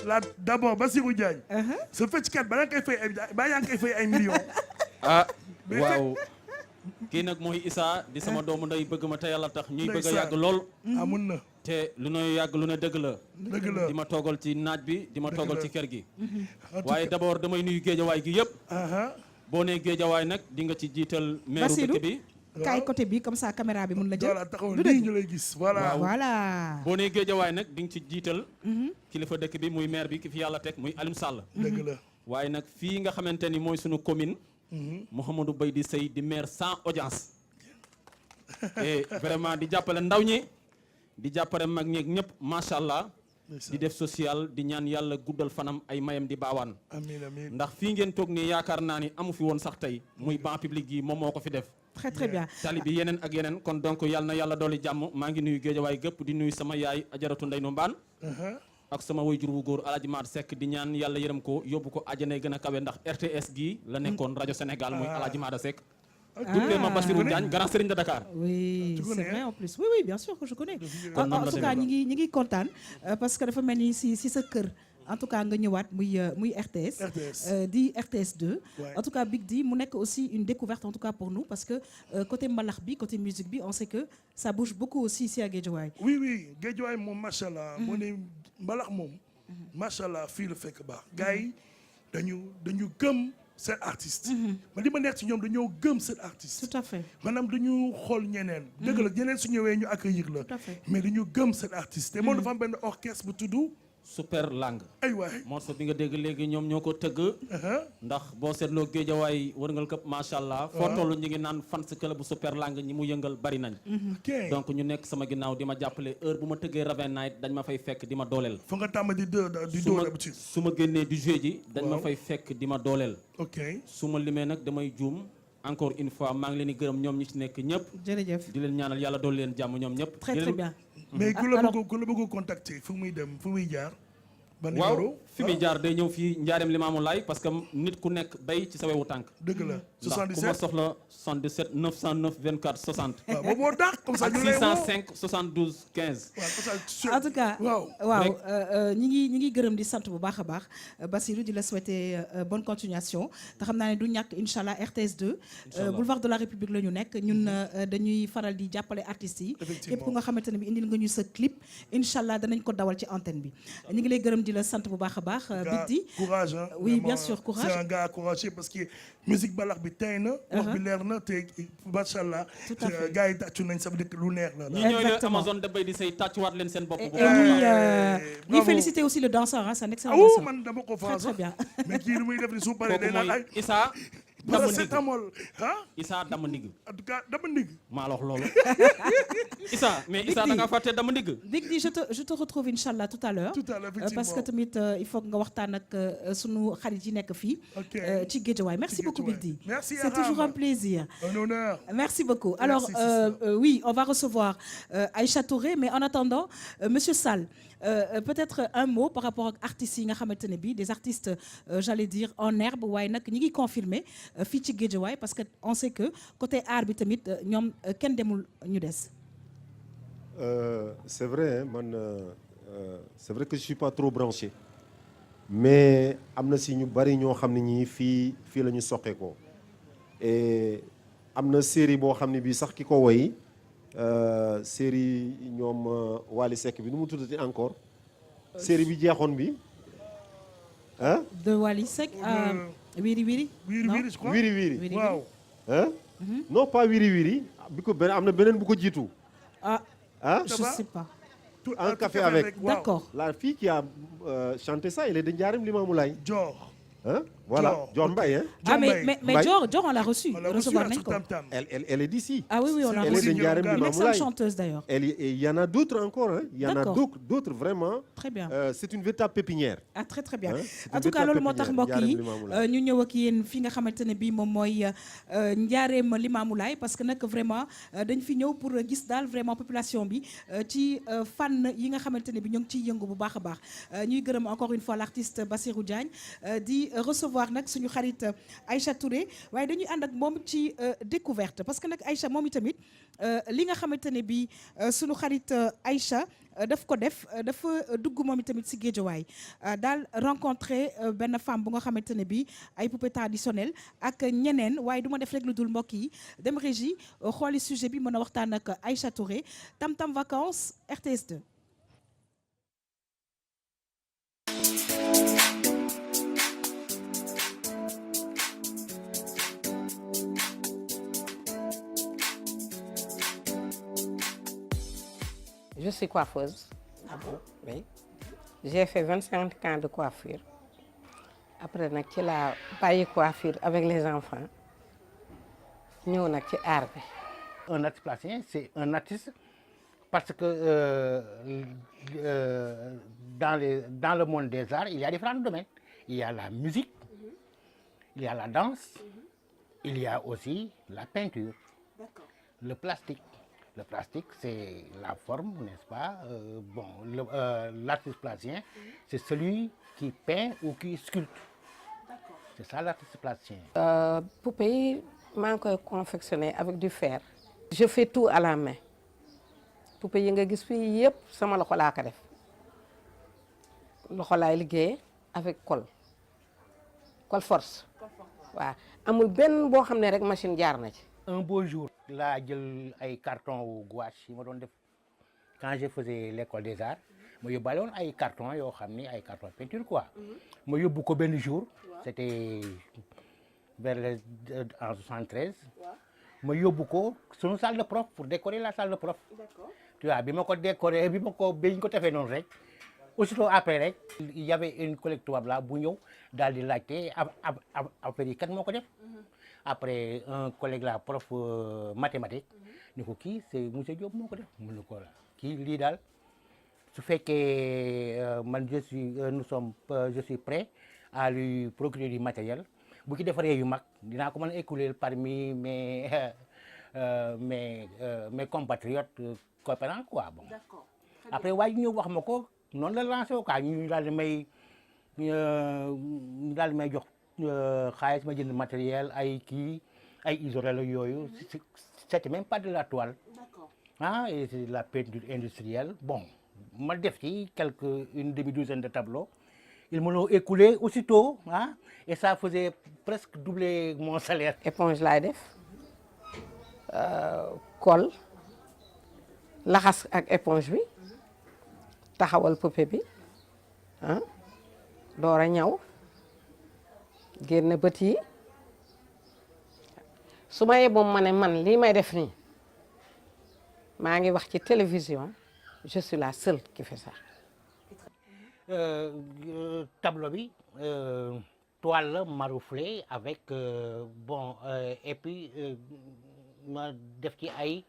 là d'abord Bassirou Diagne. sa fecckat ba yaa ngi koy fay ay millions. ah waaw. kii nag mooy Issa di sama doomu ndey bëgg ma te yàlla tax ñuy bëgg a yàgg lool. amun na. te lu nuy yàgg lu ne dëgg la. dëgg la di ma toogal ci naaj bi di ma toogal ci kër gi. waaye d'abord damay nuyu géejawaay gi yëpp. boo nee géejawaay nag di nga ci jiital. meeru dëkk bi kaay côté bi comme ça caméra bi mun la jël. voilà taxaw nii ñu lay gis voilà. voilà. boo nee géejawaay nag di nga ci jiital. kilifa dëkk bi muy maire bi ki fi yàlla teg muy Alioune Sall. dëgg la. waaye nag fii nga xamante ni mooy sunu commune. Mouhamadou Bay di Sey di maire sans audience. et vraiment di jàppale ndaw ñi. di jàppale mag ñeeg ñëpp macha allah. di def social di ñaan yàlla guddal fanam ay mayam di baawaan. amiin amiin ndax fii ngeen toog nii yaakaar naa ni amu fi woon sax tey muy banc public yi moom moo ko fi def. très très bien. tali bi yeneen ak yeneen kon donc yàlla na yàlla dolli jàmm maa ngi nuyu géejawaay gëpp di nuyu sama yaay ajaratu ndey nu mbaan. ak sama waajur wu góor Alaaji Maat Seck di ñaan yàlla yërëm ko yóbbu ko àjjana gën a kawe ndax RTS gii la nekkoon rajo Sénégal muy Alaaji Maat Seck. doublé ma Bassirou Diagne grand serigne de Dakar. oui c'est vrai en plus oui bien sûr que je connais. en tout cas ñi ngi kontaan parce que dafa mel ni si sa kër. en tout cas nga ñëwaat muy RTS. di RTS 2. en tout cas Big D mu nekk aussi une découverte en tout cas pour nous parce que côté mbalax bi côté musique bi on sait que ça bouge beaucoup aussi ici à Guédiawaye. oui Guédiawaye moom macha allah. moo ne mbalax moom. macha allah fii la fekk baax. gars yi dañu gëm seen artiste. man li ma neex ci ñoom dañoo gëm seen artiste. tout à fait maanaam dañu xool ñeneen. dëgg la ñeneen su ñëwee ñu accueillir la. tout à fait mais dañu gëm seen artiste. te moom dafa am benn orchestre bu tudd. super langue. ay waay morceau bi nga dégg léegi ñoom ñoo ko tëgg. ndax boo seetloo géejawaay wërngal këpp macha allah. foo toll ñu ngi naan fans club bu super langue ñi mu yëngal bari nañ. donc ñu nekk sama ginnaaw di ma jàppale heure bu ma tëggee Raven Night dañ ma fay fekk di ma dooleel. fa nga tàmm di dooleel bu ci. su ma génnee du jeu ji dañ ma fay fekk di ma dooleel. ok su ma limee nag damay juum encore une fois maa ngi leen di gërëm ñoom ñi ci nekk ñëpp. jërëjëf di leen ñaanal yàlla dool leen jàmm ñoom ñëpp. très très bien. mais ku la bëgg contacter fu muy dem fu muy jaar. waaw fi muy jaar day ñëw fii njaareem Limaamu Laay parce que nit ku nekk bay ci sa wewu tànk. dëgg la 77 ndax ku ma soxla 77 909 24 60. waaw boobu moo tax comme ça ñu lay woo 605 72 15. waaw en tout cas waaw ñi ngi gërëm di sant bu baax a baax Bassirou di la souhaiter bonne continuation te xam naa ne du ñàkk incha allah RTS 2. boulevard de la République la ñu nekk ñun dañuy faral di jàppale artistes yi. képp ku nga xamante ne bi indil nga ñu sa clip incha allah danañ ko dawal ci antenne bi ñu ngi lay gërëm di la sant bu baax a baax. Big D courage hein. oui bien sûr courage. c'est un gars courageux parce que musique balax bi tey na. wax bi leer na te macha allah. tout à fait gars yi tàccu nañ sama dëkk lu neex la. ñi ñooy le Amazon de Bay di Sey tàccuwaat leen seen bopp. et ñuy féliciter aussi le danseur hein, c'est un excellent danseur. man dama ko très très bien. mais kii lu muy def ni su paree day kooku mooy Issa. paracétamol Issa dama ndigg. en tout cas dama ndigg. maa la wax loolu. Issa mais Issa da nga fàtte dama ndigg. Big D je te retrouve inchallah tout à l'heure parce que tamit il faut nga waxtaan ak sunu xarit yi nekk fii. ci Guédiawaye merci beaucoup Big D. merci c'est toujours un plaisir. un honneur. merci beaucoup alors oui on va recevoir Aïcha Touré mais en attendant monsieur Sall. Peut-être un mot par rapport ak artistes yi nga xamante ne bi des artistes j'allais dire en herbe waaye nag ñi ngi confirmer fii ci Guédiawaye parce que on sait que côté art bi tamit ñoom kenn demul ñu des. C'est vrai man c'est vrai que je suis pas trop branché mais am na si ñu bari ñoo xam ne ñii fii la ñu soqee ko et am na série boo xam ne bii sax ki ko woy série ñoom Wally Seck bi nu mu tuddati encore série bi jeexoon bi ah. de Wally Seck Wiri Wiri. je crois Wiri Wiri waaw. ah. non pas Wiri Wiri bi ko am na beneen bu ko jiitu. je sais pas. un café avec d'accord. la fille qui a chanté ça elle est de Ndiarème Limamoulaye. Dior. ah Voilà, Dior Mbaye, hein. Ah, Mbaye. mais Mbaye. Dior, on l'a reçu. On l'a reçu Recevoir là, nañ sur ko. Tam Tam. Elle est d'ici. Ah oui, on l'a Elle est reçu. de Ndiarème Une Une excellente Limamoulaye. chanteuse d'ailleurs. Et il y en a d'autres encore, hein. Il y en a D'accord. d'autres vraiment. Très bien. C'est une véritable pépinière. Ah très très bien Hein, c'est en une tout cas véritable loolu moo tax mbokk pépinière, yi Ndiarème Limamoulaye. ñu ñëw ak yéen fi nga xamante ne bii moom mooy Ndiarème Limamoulaye parce que nag vraiment dañ fi ñëw pour gis daal vraiment population bi ci fànn yi nga xamante ne bi ñoo ngi ciy yëngu bu baax a baax ñuy gërëm encore une fois l'artiste Bassirou Diagne di recevoir nag suñu xarit Aïcha Touré waaye dañuy ànd ak moom ci découverte parce que nag Aïcha moom itamit li nga xamante ne bi suñu xarit Aïcha daf ko def dafa dugg moom itamit si Géejawaay daal rencontré benn femme bu nga xamante ne bi ay poupées traditionnelles ak ñeneen waaye du ma def rek lu dul mbokk yi dem régie xooli sujet bi mën a waxtaan ak Aïcha Touré Tam Tam Vacances RTS 2. Je suis coiffeuse. Ah bon? Oui. J'ai fait 25 ans de coiffure. Après nag ci laa bàyyi coiffure avec les enfants ñëw nag ci art bi. Un artiste plasticien, c'est un artiste parce que dans le monde des arts, il y a différents domaines. Il y a la musique, il y a la danse, il y a aussi la peinture, le plastique. Le plastique, c'est la forme, n'est-ce pas? L'artiste plasticien, c'est celui qui peint ou qui sculpte. C'est ça l'artiste plasticien. Poupée yi maa ngi koy confectionner avec du fer. Je fais tout à la main. Poupée yi nga gis fii yëpp sama loxo laa ko def. Loxo laay liggéey avec colle. Colle force. waaw amul benn boo xam ne rek machine jaar na ci. Un beau jour laa jël ay carton wu gouache yi ma doon def quand je faisais l'école des arts ma yóbbaale woon ay carton yoo xam ni ay carton peinture quoi. ma yóbbu ko benn jour. C'était vers en 73. ma yóbbu ko sunu salle de prof pour décorer la salle de prof. Tu vois bi ma ko décorer bi ñu ko defee noonu rek aussitôt après rek il y avait une collègue tubaab là bu ñëw daal di laajte affaire yi kat moo ko def. Après un collègue là prof mathématique ni ko kii c'est monsieur Diop moo ko def mu ne ko la kii lii daal su fekkee man je suis prêt à lui procurer du matériel bu ci defaree yu mag dinaa ko mën a écouler parmi mes compatriotes coopérants quoi bon. Après waaye ñëw wax ma ko noonu la lancé wu quoi ñu daal di may jox xaalis ma jënd matériel ay kii ay isorel yooyu c'était même pas de la toile. Ah et c'est de la peinture industrielle bon ma def ci une demi-douzaine de tableaux. Ils me l'ont écoulé aussitôt ah et ça faisait presque doubler mon salaire. Éponge laay def colle laxas ak éponge bi taxawal poupée bi ah door a ñaw génn bët yi su ma yeboon ma ne man lii may def nii maa ngi wax ci télévision je suis la seule qui fait ça. Tableau bi toile la marouflée avec et puis ma def ci ay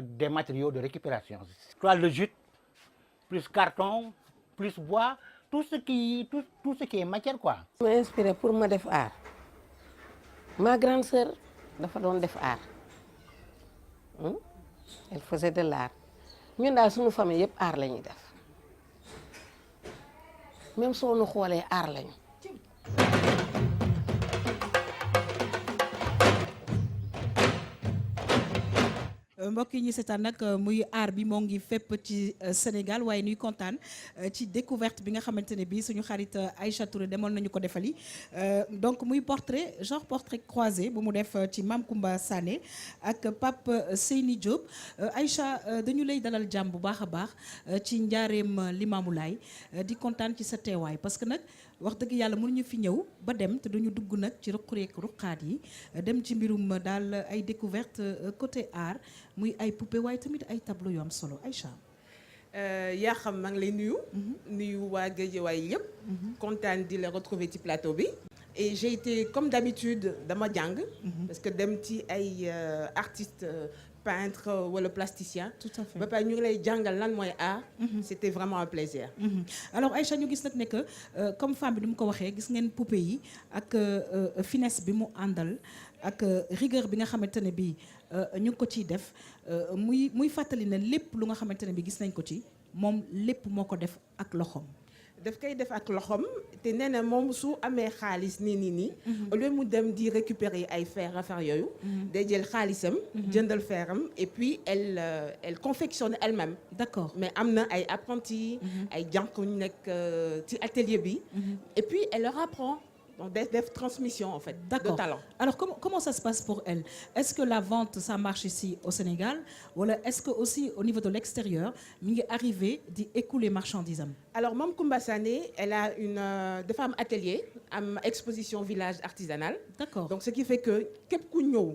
des matériaux de récupération. Toile de jute plus carton plus bois tout ce qui est matière quoi. ma inspiré pour ma def art ma grande sœur dafa doon def art elle faisait de l'art ñun daal suñu famille yëpp art la ñuy def. même soo nu xoolee aar lañu. mbokk yi ñu seetaan nag muy aar bi moo ngi fépp ci Sénégal waaye nuy kontaan ci découverte bi nga xamante ne bii suñu xarit Aïcha Touré demoon nañu ko defali donc muy portrait genre portrait croisé bu mu def ci Mame Koumba Sané ak Pape Seyni Diop Aïcha dañu lay dalal jàmm bu baax a baax ci njaareem Limamoulaye di kontaan ci sa teewaay parce que nag wax dëgg yàlla mënuñu fi ñëw ba dem te duñu dugg nag ci ruqaat yi dem ci mbirum daal ay découverte côté art muy ay poupée waaye tamit ay tableau yu am solo Aïcha. yaa xam maa ngi lay nuyu. nuyu waa Guédiawaye yëpp. kontaan di la retrouver ci plateau bi. et j'ai été comme d'habitude dama jàng. parce que dem ci ay artistes peintres wala plasticiens. tout à fait ba pare ñu ngi lay jàngal lan mooy art. c'était vraiment un plaisir. alors Aïcha ñu gis nag ne que comme femme bi ni mu ko waxee gis ngeen poupée yi ak finesse bi mu àndal ak rigueur bi nga xamante ne bii ñu ngi ko ciy def muy fàttali ne lépp lu nga xamante ne bii gis nañ ko ci moom lépp moo ko def ak loxoom. daf koy def ak loxoom te nee na moom su amee xaalis nii. au lieu mu dem di récupérer ay fer affaire yooyu. day jël xaalisam. jëndal feram et puis elle confectionne elle-même. d'accord mais am na ay apprentis. ay jànq ñu nekk ci atelier bi. et puis elle leur apprend. donc def transmission en fait. d'accord de talent. alors comment ça se passe pour elle est-ce que la vente ça marche ici au Sénégal wala est-ce que aussi au niveau de l'extérieur mi ngi arrivé di écouler marchandise am. alors Mame Koumba Sané elle a dafa am atelier am exposition village artisanal. d'accord donc ce qui fait que képp ku ñëw.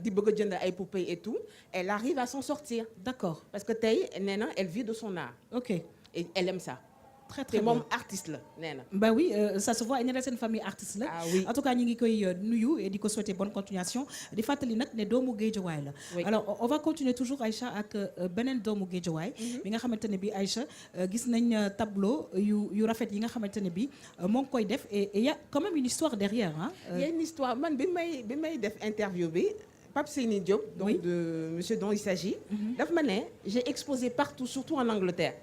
di bëgg a jënd ay poupées et tout elle arrive à s'en sortir. d'accord parce que tey nee na elle vit de son art. ok et elle aime ça. très très te bien moom artiste la nee na. bah oui ça se voit ñeneen seen famille artiste la. ah oui en tout cas ñu ngi koy nuyu et di ko souhaiter bonne continuation di fàttali nag ne doomu Guédiawaye la. oui alors on va continuer toujours Aïcha ak beneen doomu Guédiawaye. bi nga xamante ne bi Aïcha gis nañ tableau yu rafet yi nga xamante ne bi moo ngi koy def et y a quand même une histoire derrière ah. y a une histoire man bi may def interview bi. Pape Seyni Diop donc oui. de monsieur dont il s'agit. daf ma ne j'ai exposé partout surtout en Angleterre.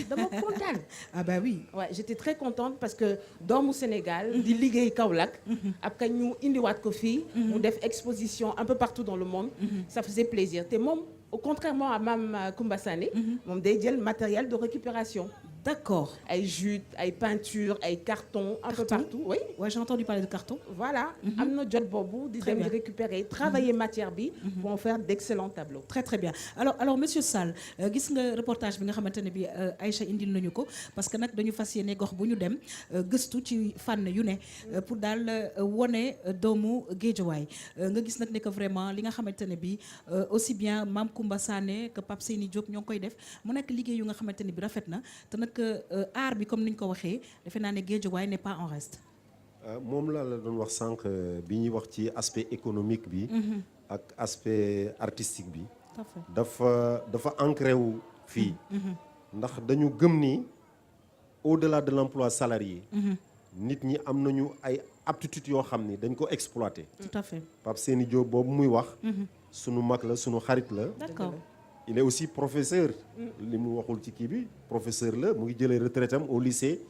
dama kontaan. ah bah oui. ouais j'étais très contente parce que doomu Sénégal. di liggéey Kaolack. après ñu indiwaat ko fii. mu def exposition un peu partout dans le monde. ça faisait plaisir te moom contrairement à Mame Koumba Sané. moom day jël matériel de récupération. d'accord ay jute ay peinture ay carton un peu partout oui. ouais j'ai entendu parler de carton. voilà am na jot boobu di dem di récupérer travailler matière bi pour en faire d'excellents tableaux. très très bien alors monsieur Sall gis nga reportage bi nga xamante ne bi Aïcha indil nañu ko parce que nag dañu fas yéene gox bu ñu dem gëstu ci fànn yu ne pour daal wone doomu Guédiawaye nga gis nag ne que vraiment li nga xamante ne bi aussi bien Mame Koumba Sané que Pape Seyni Diop ñoo ngi koy def mu nekk liggéey yu nga xamante ne bi rafet na te nag art bi comme ni ñu ko waxee defe naa ne Guédiawaye n'est pas en reste. moom laa la doon wax sànq bi ñuy wax ci aspect économique bi. ak aspect artistique bi. dafa ancré wu fii. ndax dañu gëm ni au-delà de l'emploi salarié. nit ñi am nañu ay aptitudes yoo xam ni dañ ko exploiter. tout à fait Pape Seyni Diop boobu muy wax. sunu mag la sunu xarit la. d'accord. il est aussi professeur. li mu waxul ci kii bi professeur la mu ngi jëlee retraite am au lycée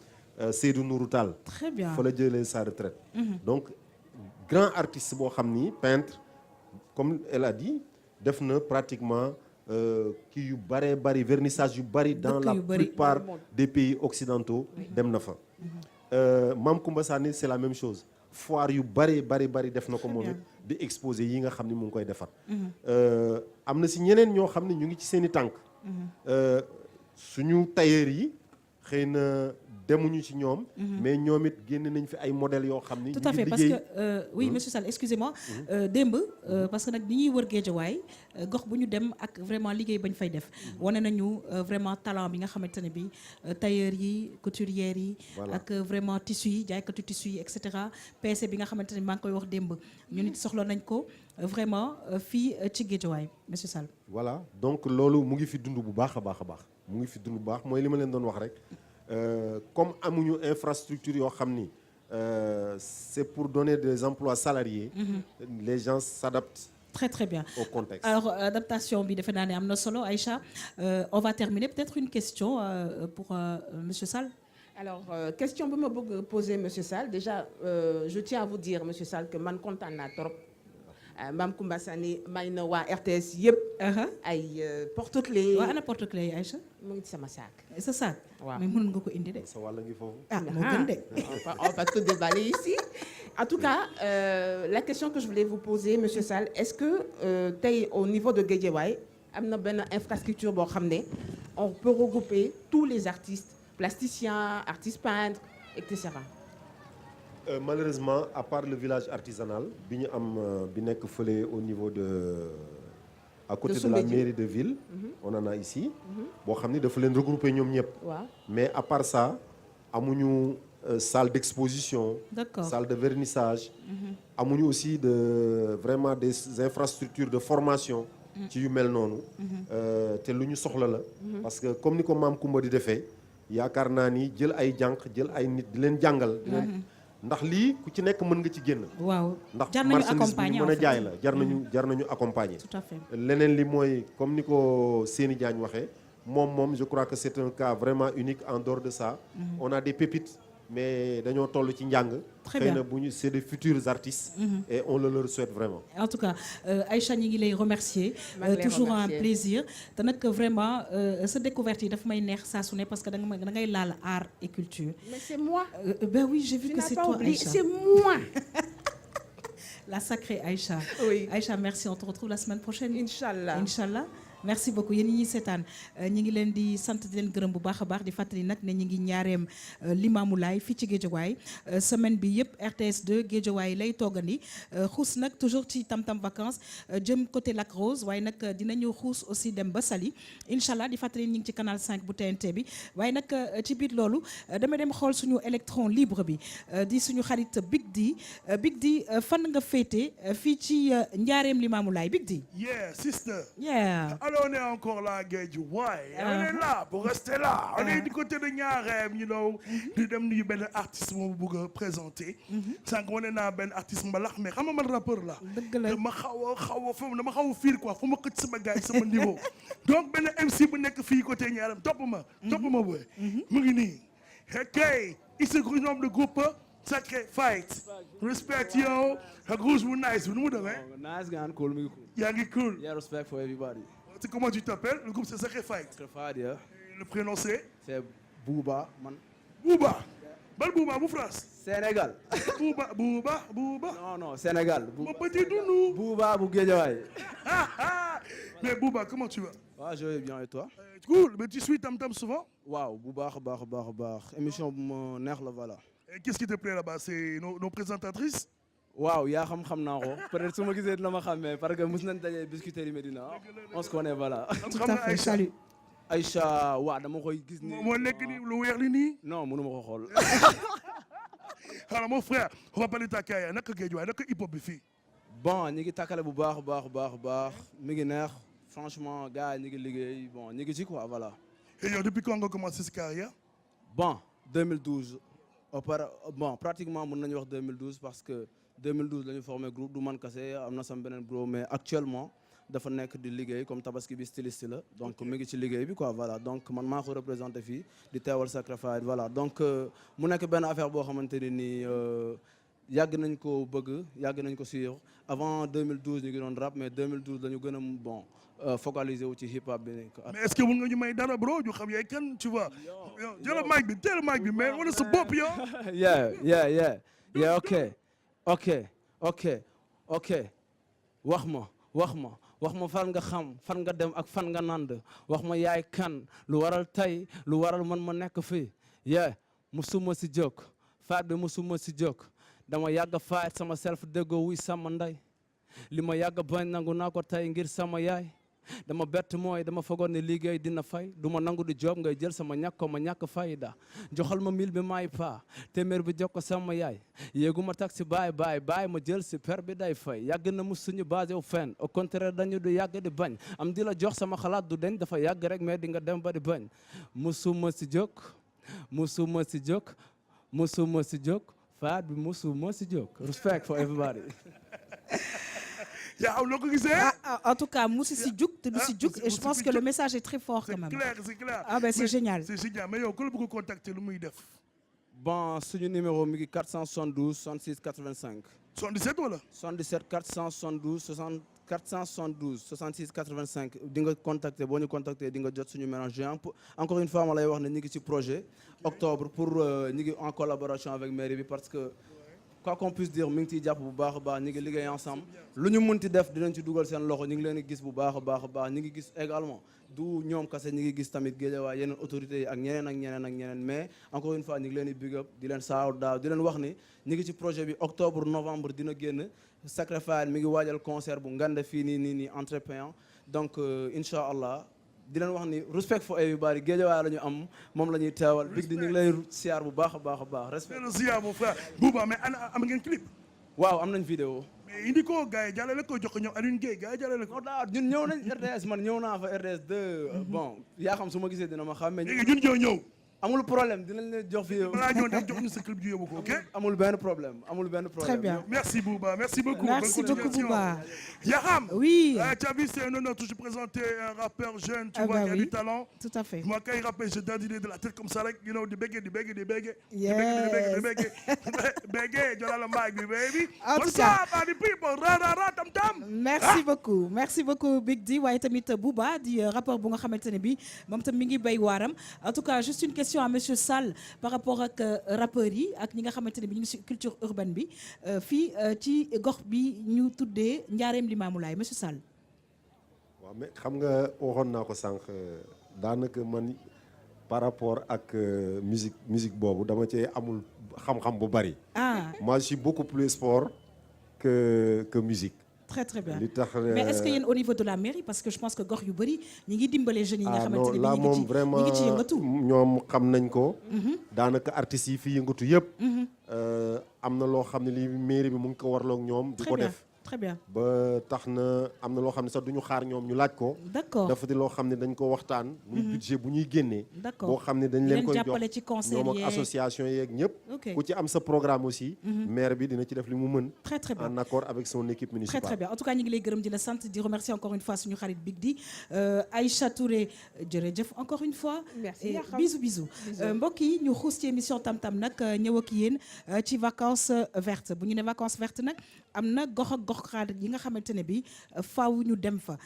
Seydou Nourou Tall. très bien fa la jëlee sa retraite. donc grand artiste boo xam ni peintre comme elle a dit def na pratiquement kii yu bëree bëri vernissage yu bëri dans la plupart des pays occidentaux dem na fa. Mame Koumba Sané c'est la même chose foire yu bëri def na ko moom it di exposé yi nga xam ni mu ngi koy defar. am na si ñeneen ñoo xam ne ñu ngi ci seen i tànk. suñu tailleur yi xëy na demuñu ci ñoom. mais ñoom it génn nañ fi ay modèles yoo xam ni. tout à fait parce que oui monsieur Sall excusez-moi démb parce que nag ni ñuy wër Guédiawaye gox bu ñu dem ak vraiment liggéey bañ fay def. wane nañu vraiment talent bi nga xamante ne bi tailleur yi couturière yi. ak vraiment tissu yi jaaykatu tissu yi et cetera PC bi nga xamante ne maa ngi koy wax démb ñu nit soxla nañ ko vraiment fii ci Guédiawaye monsieur Sall. voilà donc loolu mu ngi fi dund bu baax a baax mu ngi fi dund bu baax mooy li ma leen doon wax rek. comme amuñu infrastructure yoo xam ni c'est pour donner des emplois salariés. Les gens s'adaptent. Très très bien. Au contexte. Alors adaptation bi defe naa ne am na solo Aïcha on va terminer peut-être une question pour monsieur Sall. Alors question bi ma bëgg poser monsieur Sall déjà je tiens à vous dire monsieur Sall que man kontaan naa trop. Mame Koumba Sané may na waa RTS yëpp. ay porte-clés. waaw ana porte-clés yi Aïcha. mu ngi ci sama saak. sa saak. waaw mais mën nga ko indi de. sa wàll ngi foofu. moo gën de. on va tout déballer ici. En tout cas la question que je voulais vous poser monsieur Sall est-ce que tey au niveau de Guédiawaye am na benn infrastructure boo xam ne on peut regrouper tous les artistes plasticiens artistes peintres et cetera. Malheureusement à part le village artisanal bi ñu am bi nekk fële au niveau de à côté de la mairie de ville. On en a ici. boo xam ni dafa leen regrouper ñoom ñëpp. waaw mais à part ça amuñu salle d'exposition. D'accord. salle de vernissage. amuñu aussi vraiment des infrastructures de formation. ci yu mel noonu. te lu ñu soxla la. parce que comme ni ko maam Kumba di defee yaakaar naa ni jël ay jànq jël ay nit di leen jàngal. ndax lii ku ci nekk mën nga ci génn. waaw ndax jar nañu marchandise bi accompagner ñu mën a jaay la jar nañu accompagner. tout à fait. leneen li mooy comme ni ko Séni Diagne waxee moom je crois que c'est un cas vraiment unique en dehors de ça. On a des pépites mais dañoo toll ci njàng. Très xëy bien. na bu ñu c'est des futurs artistes. et on le leur souhaite vraiment. En tout cas Aïcha ñi ngi lay remercier maa ngi lay toujours un remercier. plaisir te nag vraiment sa découverte yi daf may neex saa su ne parce que da ngay laal art et culture. mais c'est moi. Ben oui j'ai vu Tu que n'as c'est pas toi oublié, Aïcha. c'est moi. La sacrée Aïcha. Oui. Aïcha merci on te retrouve la semaine prochaine. Inch'Allah. Inch'Allah merci beaucoup yéen ñi ñuy seetaan ñi ngi leen di sant di leen gërëm bu baax a baax di fàttali nag ne ñi ngi ñaareem Limamou Laye fii ci Guédiawaye semaine bi yëpp RTS 2 Guédiawaye lay toggandi xuus nag toujours ci tam-tam vacances jëm côté Lac Rose waaye nag dinañu xuus aussi dem ba Saly incha allah di fàttali ñi ngi ci canal 5 bu TNT bi waaye nag ci biir loolu dama dem xool suñu électron libre bi di suñu xarit Big D fan nga féete fii ci njaareem Limamou Laye Big D. Yeah, sister. Yeah. Alors on est encore là à Guédiawaye. On est là pour rester là. On est du côté de Niarem, you know. di dem nuyu benn artiste moo bëgg a présenter. sànq wane naa benn artiste mbalax mais xam nga man rappeur la. dëgg la dama xaw a fiir quoi fu ma xëcc sama gars yi sama niveau. donc benn MC bu nekk fii côté Niarem topp ma booy. mu ngi nii. ok il se nomme le groupe Sacré Fight. Respect yo. ak rouge bu nice bu nu mu demee. Nice guy and cool, me cool. yaa ngi cool. Yeah, respect for everybody. C'est comment tu t'appelles? Le groupe c'est Sacré Fight. Sacrified, yeah. Le prénom c'est C'est Booba, man. Booba. Bal Booba bu France. Sénégal. Booba. Non, Sénégal. Mon petit nounou. Booba, bu Guédiawaye. Mais Booba, comment tu vas? Ouais, je vais bien, et toi? Cool. Mais tu suis Tam Tam souvent? Waaw, bu baax. Émission bu ma neex la, voilà. Et qu'est-ce qui te plaît là-bas? C'est nos présentatrices? Waaw, yaa xam naa ko. Peut-être su ma gisee dina ma xàmmee parce que mos nañ daje Biscuiterie Médina. On se connaît, voilà. Tout à fait salut. Aïcha, waaw dama koy gis ni. moo nekk nii lu weex li nii. Non, mënuma ko xool. Alors mon frère, on va parler de ta carrière. Naka Guédiawaye, naka hip hop bi fii. Bon, ñi ngi takkale bu baax. Mi ngi neex. Franchement, gars ñi ngi liggéey. Bon, ñi ngi ci quoi, voilà. Et yow depuis quand nga commencé sa carrière? Bon, 2012. Bon, pratiquement mën nañu wax 2012 parce que 2012 la ñu formé groupe du man kase am na sama beneen groupe mais actuellement dafa nekk di liggéey comme Tabaski bi styliste la donc mi ngi ci liggéey bi quoi voilà donc man maa ko représenté fii di teewal Sacrifice voilà donc mu nekk benn affaire boo xamante ne nii yàgg nañ ko bëgg yàgg nañ ko suivre avant 2012 ñu ngi doon rap mais 2012 la ñu gën a bon focaliser wu ci hip hop bi. Mais est-ce que mën nga ñu may dara bro ñu xam yaay kan tu vois. jël mic bi teel mic bi mais wala sa bopp yow. yeah ok wax ma fan nga xam fan nga dem ak fan nga nand wax ma yaay kan lu waral tey lu waral man ma nekk fii musuma si jóg faat bi musuma si jóg dama yàgg faat sama self déggoo wuy sama ndey li ma yàgg bañ nangu naa ko tey ngir sama yaay dama bett mooy dama fogoon ne liggéey dina fay du ma nangu di job ngay jël sama ñàkk ko ma ñàkk fayda joxal ma 1000 bi may paa téeméer bi jox ko sama yaay yéegu ma taxi baay ma jël si per bi day fay yàgg na mu suñu basé wu fenn au contraire dañu du yàgg di bañ am di la jox sama xalaat du deñ dafa yàgg rek mais di nga dem ba di bañ musuma si jóg faat bi musuma si jóg respect for everybody. yaa loo ko gisee. En tout cas musi si jug te du si jug et je pense que le message est très fort quand même. C'est clair. Ah ben c'est génial. C'est génial mais yow ku la bëgg contacter lu muy def. Bon suñu numéro mi ngi 472 66 85. 77 wala. 77 472 66 85 di nga contacter boo ñu contacter di nga jot suñu mélange encore une fois ma lay wax ne ñu ngi ci projet octobre pour ñu ngi en collaboration avec mairie bi parce que quoi qu'on puisse dire mi ngi ciy jàpp bu baax a baax ñu ngi liggéey ensemble lu ñu munti def dinañ ci dugal seen loxo ñu ngi leen di gis bu baax a baax ñu ngi gis également du ñoom kase ñu ngi gis tamit Guédiawaye yeneen autorités yi ak ñeneen mais encore une fois ñu ngi leen di big up di leen saaw daaw di leen wax ni ñu ngi ci projet bi octobre novembre dina génn Sacrifice mi ngi waajal concert bu ngande fii nii entreprenant donc incha allah di leen wax ni respect for everybody Guédiawaye la ñu am moom la ñuy teewal Big di ñu ngi lay siyaar bu baax a baax a baax respect. siyaar mon frère Bouba mais am ngeen clip. waaw am nañ vidéo. mais indi ko gars yi jàllale ko jox ko ñoom Alioune Gueye gars yi jàllale ko. ñun ñëw nañ RTS man ñëw naa fa RTS 2 bon yaa xam su ma gisee dina ma xàmmee. léegi ñun ñëw. amul problème dinañ leen jox fi. balaa ñëw nag jox ñu sa clip ju yóbbu ko ok. amul benn problème. Très bien. Merci Bouba, merci beaucoup. Merci beaucoup Bouba. Yaham. Oui. Tu as vu, c'est un honneur toujours présenter un rappeur jeune, tu Ah vois, bah qui a oui. du talent. Tout à fait. Moi, quand il rappelle, je donne de la tête comme ça, like, you know, du bégué. Yes. Bégué, je la mic, baby. En tout What's cas. up, party people? Ra, ra, ra, tam, tam. Merci beaucoup Big D waaye tamit Bouba di rapport bu nga xamante ne bi moom tam mi ngi béy waaram en tout cas juste une question à monsieur Sall par rapport ak rappeurs yi ak ñi nga xamante ne bi ñu ngi ci culture urbaine bi fii ci gox bi ñu tuddee Njaareem Limaamulaay monsieur Sall. waaw mais xam nga waxoon naa ko sànq daanaka man par rapport ak musique boobu dama cee amul xam-xam bu bari. Moi je suis beaucoup plus sport que musique. Très bien. li tax mais est-ce que yéen au niveau de la mairie parce que je pense que gox yu bëri ñi ngi dimbale jeunes yi nga xamante ne bi là moom vraiment ñi ngi ci yëngatu. ñoom xam nañ ko. daanaka artistes yi fi yëngatu yëpp. am na loo xam ne li mairie bi mu ngi ko warloog ñoom. di ko def très bien. ba tax na am na loo xam ne sax du ñu xaar ñoom ñu laaj ko. d'accord dafa di loo xam ne dañ ko waxtaan. muy budget bu ñuy génnee. d'accord boo xam ne dañ leen koy jàppale ci jox conseil ñoom ak association yeeg ñëpp. ku ci am sa programme aussi. maire bi dina ci def li mu mën. très bien en accord avec son équipe municipale. très bien en tout cas ñu ngi lay gërëm di la sant di remercier encore une fois suñu xarit Big D Aïcha Touré jërëjëf encore une fois. merci bisous mbokk yi ñu xuus ci émission Tam Tam nag ñëw ak yéen ci vacances vertes bu ñu ne vacances vertes nag am na gox ak gox xaat yi nga xamante ne bi faaw ñu dem fa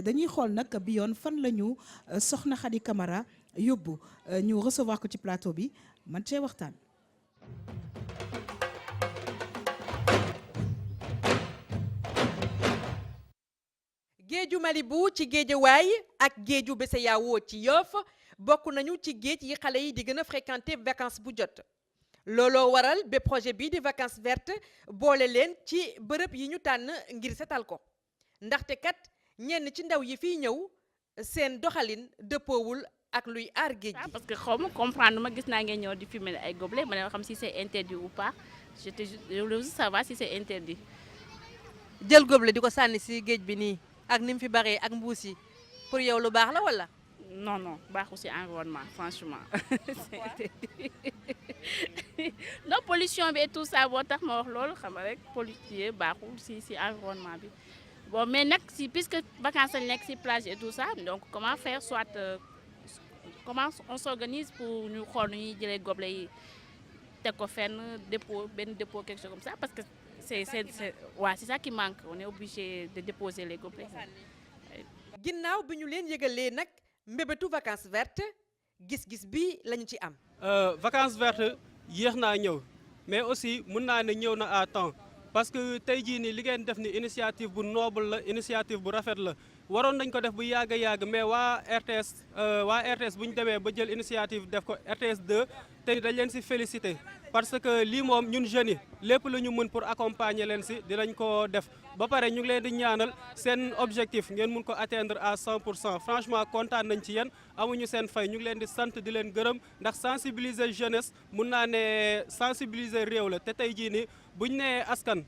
dañuy xool nag bi yoon fan la ñu soxna Khady Camara yóbbu ñu recevoir ko ci plateau bi man cee waxtaan. géeju Malibu ci Guédiawaye ak géeju Besseyaawo ci Yoff bokk nañu ci géej yi xale yi di gën a fréquenter vacances bu jot looloo waral ba projet bii di vacances vertes boole leen ci bërëb yi ñu tànn ngir setal ko ndaxte kat ñenn ci ndaw yi fiy ñëw seen doxalin dëppoowul ak luy aar géej gi. parce que xaw ma comprendre ma gis naa ngeen ñëw di filmer ay gobelets ma ne xam si c'est interdit ou pas je voulais juste savoir si c'est interdit. jël gobelet di ko sànni si géej bi nii ak ni mu fi baree ak mbuus yi pour yow lu baax la wala. non baaxu si environnement franchement. c'est interdit. non pollution bi et tout ça boo tax ma wax loolu xam nga rek polluer baaxul si environnement bi bon mais nag si puisque vacances lañ nekk si plage et tout ça donc comment faire soit comment on s'organise pour ñu xool nu ñuy jëlee gobelet yi teg ko fenn benn dépôt quelque chose comme ça parce que c'est ça qui manque on est obligé de déposer les gobelets. ginnaaw bi ñu leen yëgalee nag mbébétu vacances vertes gis-gis bi lañu ci am. vacances vertes yéex naa ñëw mais aussi mun naa ne ñëw na à temps parce que tey jii nii li ngeen def ni initiative bu noble la initiative bu rafet la waroon nañ ko def bu yàgg a yàgg mais waa RTS bu ñu demee ba jël initiative def ko RTS 2 te dañ leen si félicité parce que lii moom ñun jeunes yi lépp lu ñu mën pour accompagner leen si dinañ ko def ba pare ñu ngi leen di ñaanal seen objectif ngeen mun ko atteindre à 100% franchement kontaan nañ ci yéen amuñu seen fay ñu ngi leen di sant di leen gërëm ndax sensibiliser jeunesse mun naa ne sensibiliser réew la te tey jii nii buñ nee askan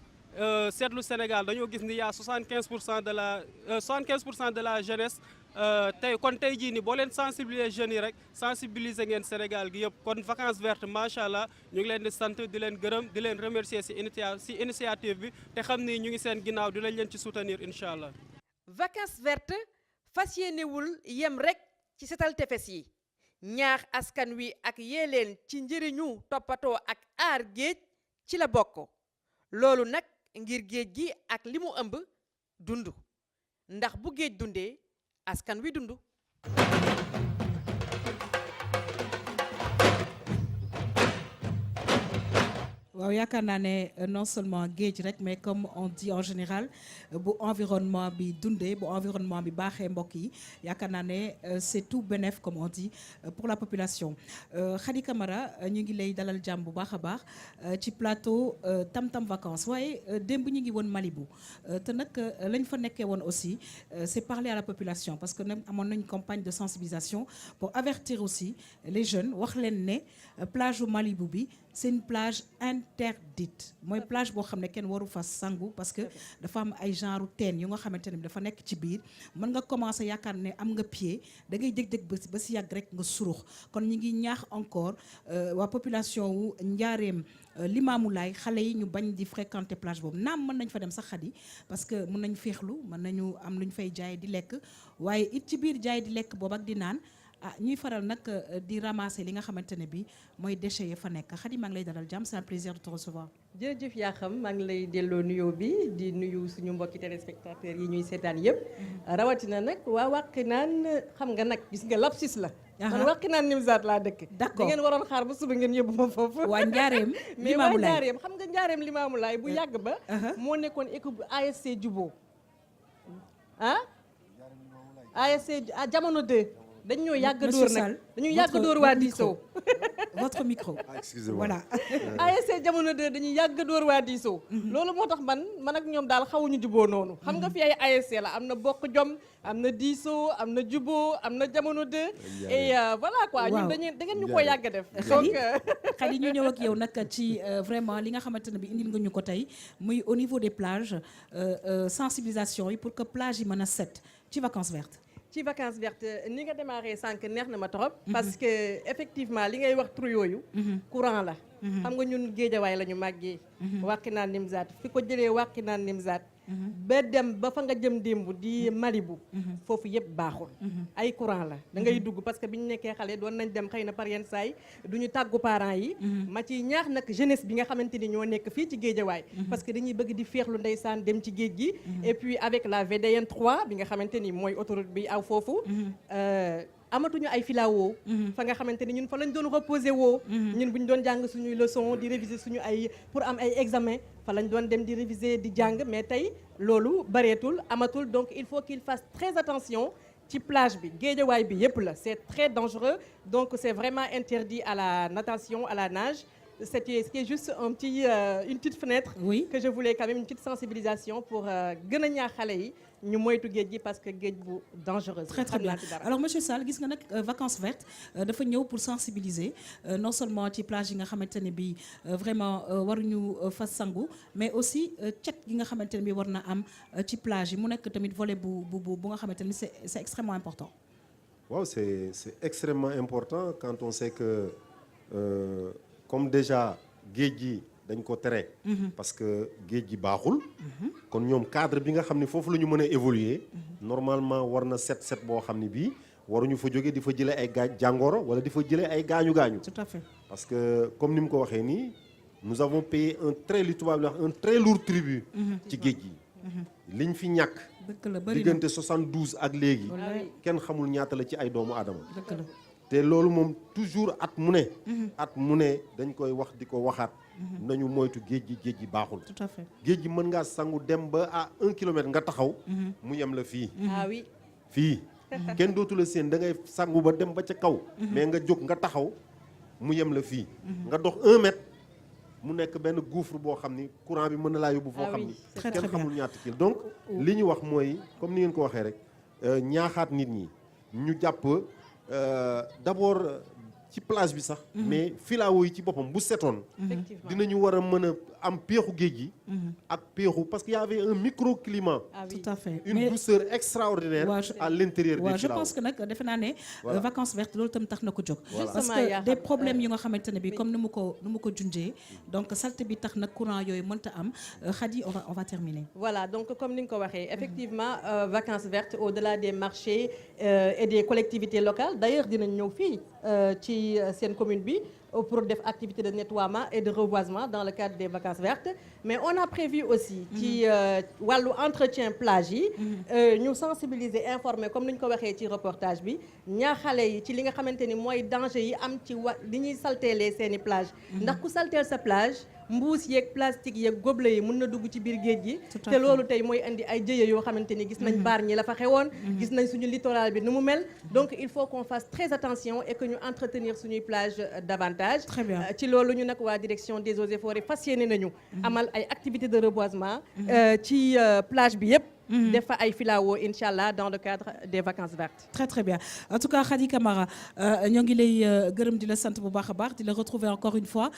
seetlu Sénégal dañoo gis ni y'a 75% de la jeunesse kon tey jii nii boo leen sensibiliser jeunes yi rek sensibiliser ngeen Sénégal gi yëpp kon vacances vertes macha allah ñu ngi leen di sant di leen gërëm di leen remercier si initiative bi te xam ni ñu ngi seen ginnaaw dinañ leen ci soutenir incha allah. vacances vertes fas yéenewul yem rek ci setal tefes yi ñaax askan wi ak yee leen ci njëriñu toppatoo ak aar géej ci la bokk loolu nag ngir géej gi ak li mu ëmb dund ndax bu géej dundee askan wi dund. waaw yaakaar naa ne non seulement géej rek mais comme on dit en général bu environnement bi dundee bu environnement bi baaxee mbokk yi yaakaar naa ne c'est tout bénéf comme on dit pour la population. Khady Camara ñu ngi lay dalal jàmm bu baax a baax ci plateau Tam Tam Vacances waaye démb ñu ngi woon Malibu te nag lañ fa nekkee woon aussi c'est parler à la population parce que nag amoon nañ campagne de sensibilisation pour avertir aussi les jeunes wax leen ne plage u Malibu bi c'est une plage interdite mooy plage boo xam ne kenn waru fa sangu parce que dafa am ay genre teen yu nga xamante ne dafa nekk ci biir mën nga commencer yaakaar ne am nga pied da ngay jëg-jëg ba si yàgg rek nga surux kon ñi ngi ñaax encore waa population wu Njaareem Limamoulaye xale yi ñu bañ di fréquenter plage boobu naam mën nañ fa dem sax Khady parce que mën nañ féexlu mën nañu am lu ñu fay jaay di lekk waaye it ci biir jaay di lekk boobu ak di naan ñuy faral nag di ramasser li nga xamante ne bi mooy déchets yi fa nekk Khady maa ngi lay dalal jàmm c'est un plaisir de te recevoir. jërëjëf yaa xam maa ngi lay delloo nuyoo bi di nuyu suñu mbokki téléspectateurs yi ñuy seetaan yëpp rawatina nag waa Wakhinane xam nga nag gis nga lapsus la. man Wakhinane Nimzatt laa dëkk. d'accord da ngeen waroon xaar ba suba ngeen yóbbu ma foofu. waa Njaareem mais waa Njaareem xam nga Njaareem Limamoulaye bu yàgg ba. moo nekkoon équipe bu ASC Jubo ASC jamono 2. dañu ñoo yàgg dóor nag dañuy yàgg dóor waa Diso. votre micro. excusez-moi voilà. ASC jamono 2 dañuy yàgg dóor waa Diso. loolu moo tax man ak ñoom daal xawuñu juboo noonu. xam nga fi ay ASC la am na bokk jom am na Diso am na juboo am na jamono 2. et voilà quoi ñun da ngeen ñu ko yàgg def. donc Khady ñu ñëw ak yow nag ci vraiment li nga xamante ne bi indil nga ñu ko tey muy au niveau des plages sensibilisation yi pour que plage yi mën a set ci vacances vertes. ci vacances vertes ni nga démarré sànq neex na ma trop. parce que effectivement li ngay wax tur yooyu. courant la. xam nga ñun Géejawaay la ñu màggee. Wakhinane Nimzatt fi ko jëlee Wakhinane Nimzatt. ba dem ba fa nga jëm démb di Malibu. foofu yëpp baaxul. ay courant la da ngay dugg parce que bi ñu nekkee xale doon nañ dem xëy na par yenn saay du ñu tàggu parents yi. ma ci ñaax nag jeunesse bi nga xamante ni ñoo nekk fii ci Géejawaay. parce que dañuy bëgg di féexlu ndeysaan dem ci géej gi. et puis avec la VDN 3 bi nga xamante ni mooy autoroute bi aw foofu. amatuñu ay filao fa nga xamante ni ñun fa lañ doon reposer woo. ñun bu ñu doon jàng suñuy leçon di réviser suñu ay pour am ay examen fa lañ doon dem di réviser di jàng mais tey loolu bareetul amatul donc il faut qu'il fasse très attention ci plage bi Géejawaay bi yëpp la c'est très dangereux donc c'est vraiment interdit à la natation à la nage. C'était juste une petite fenêtre que je voulais quand même une petite sensibilisation pour gën a ñaax xale yi ñu moytu géej gi parce que géej bu dangereuse. très très bien alors monsieur Sall gis nga nag vacances vertes dafa ñëw pour sensibiliser non seulement ci plage yi nga xamante ne bi vraiment waruñu fa sangu mais aussi cet gi nga xamante ne bi war na am ci plage yi mu nekk tamit volet bu nga xamante ne c'est extrêmement important. waaw c'est extrêmement important quand on sait que comme déjà géej gi dañ ko tere. parce que géej gi baaxul. kon ñoom cadre bi nga xam ne foofu la ñu mën a évoluer. normalement war na set boo xam ne bii waruñu fa jóge di fa jëlee ay jàngoro wala di fa jëlee ay gaañu. tout à fait parce que comme ni mu ko waxee nii nous avons payé li tubaab di wax un très lourd tribut. ci géej gi. liñ fi ñàkk. diggante 72 ak léegi. kenn xamul ñaata la ci ay doomu aadama. te loolu moom toujours at mu ne dañ koy wax di ko waxaat nañu moytu géej gi baaxul. tout à fait géej gi mën ngaa sangu dem ba à 1 kilomètre nga taxaw mu yem la fii. ah oui fii kenn dootu la seen da ngay sangu ba dem ba ca kaw. mais nga jóg nga taxaw mu yem la fii. nga dox 1 mètre mu nekk benn gouffre boo xam ni courant bi mën na laa yóbbu foo xam ni kenn xamul ñaata kil donc li ñu wax mooy comme ni ngeen ko waxee rek ñaaxaat nit ñi ñu jàpp d'abord ci plage bi sax. mais filao yi ci boppam bu setoon. dinañu war a mën a am péexu géej gi. ak péexu parce qu'il y avait un microclimat. tout à fait une douceur extraordinaire. à l'intérieur des filaos. je pense que nag defe naa ne. vacances vertes loolu tam tax na ko jóg. parce que des problèmes yu nga xamante ne bi comme nu mu ko junjee donc salte bi tax nag courant yooyu mënta am Khady on va terminer. voilà donc comme ni nga ko waxee effectivement vacances vertes au-delà des marchés et des collectivités locales d'ailleurs dinañ ñëw fii ci seen commune bi pour def activité de nettoiement et de reboisement dans le cadre des vacances vertes mais on a prévu aussi ci wàllu entretien plage yi ñu sensibiliser informer comme ni ñu ko waxee ci reportage bi ñaaxale yi ci li nga xamante ni mooy danger yi am ci li ñuy salteelee seeni plage ndax ku salteel sa plage mbuus yeeg plastique yeeg gobelet yi mën na dugg ci biir géej gi à te loolu tey mooy indi ay jëye yoo xamante ni gis nañ baar ñi la fa xewoon gis nañ suñu littoral bi nu mu mel donc il faut qu'on fasse très attention et que ñu entretenir suñuy plage davantage Très bien. ci loolu ñu nag waa direction des eaux et forêts fas yéene nañu amal ay activités de reboisement ci plage bi yëpp def fa ay filao incha allah dans le cadre des vacances vertes. Très très bien. En tout cas Khady Camara ñoo ngi lay gërëm di la sant bu baax a baax di la retrouver encore une fois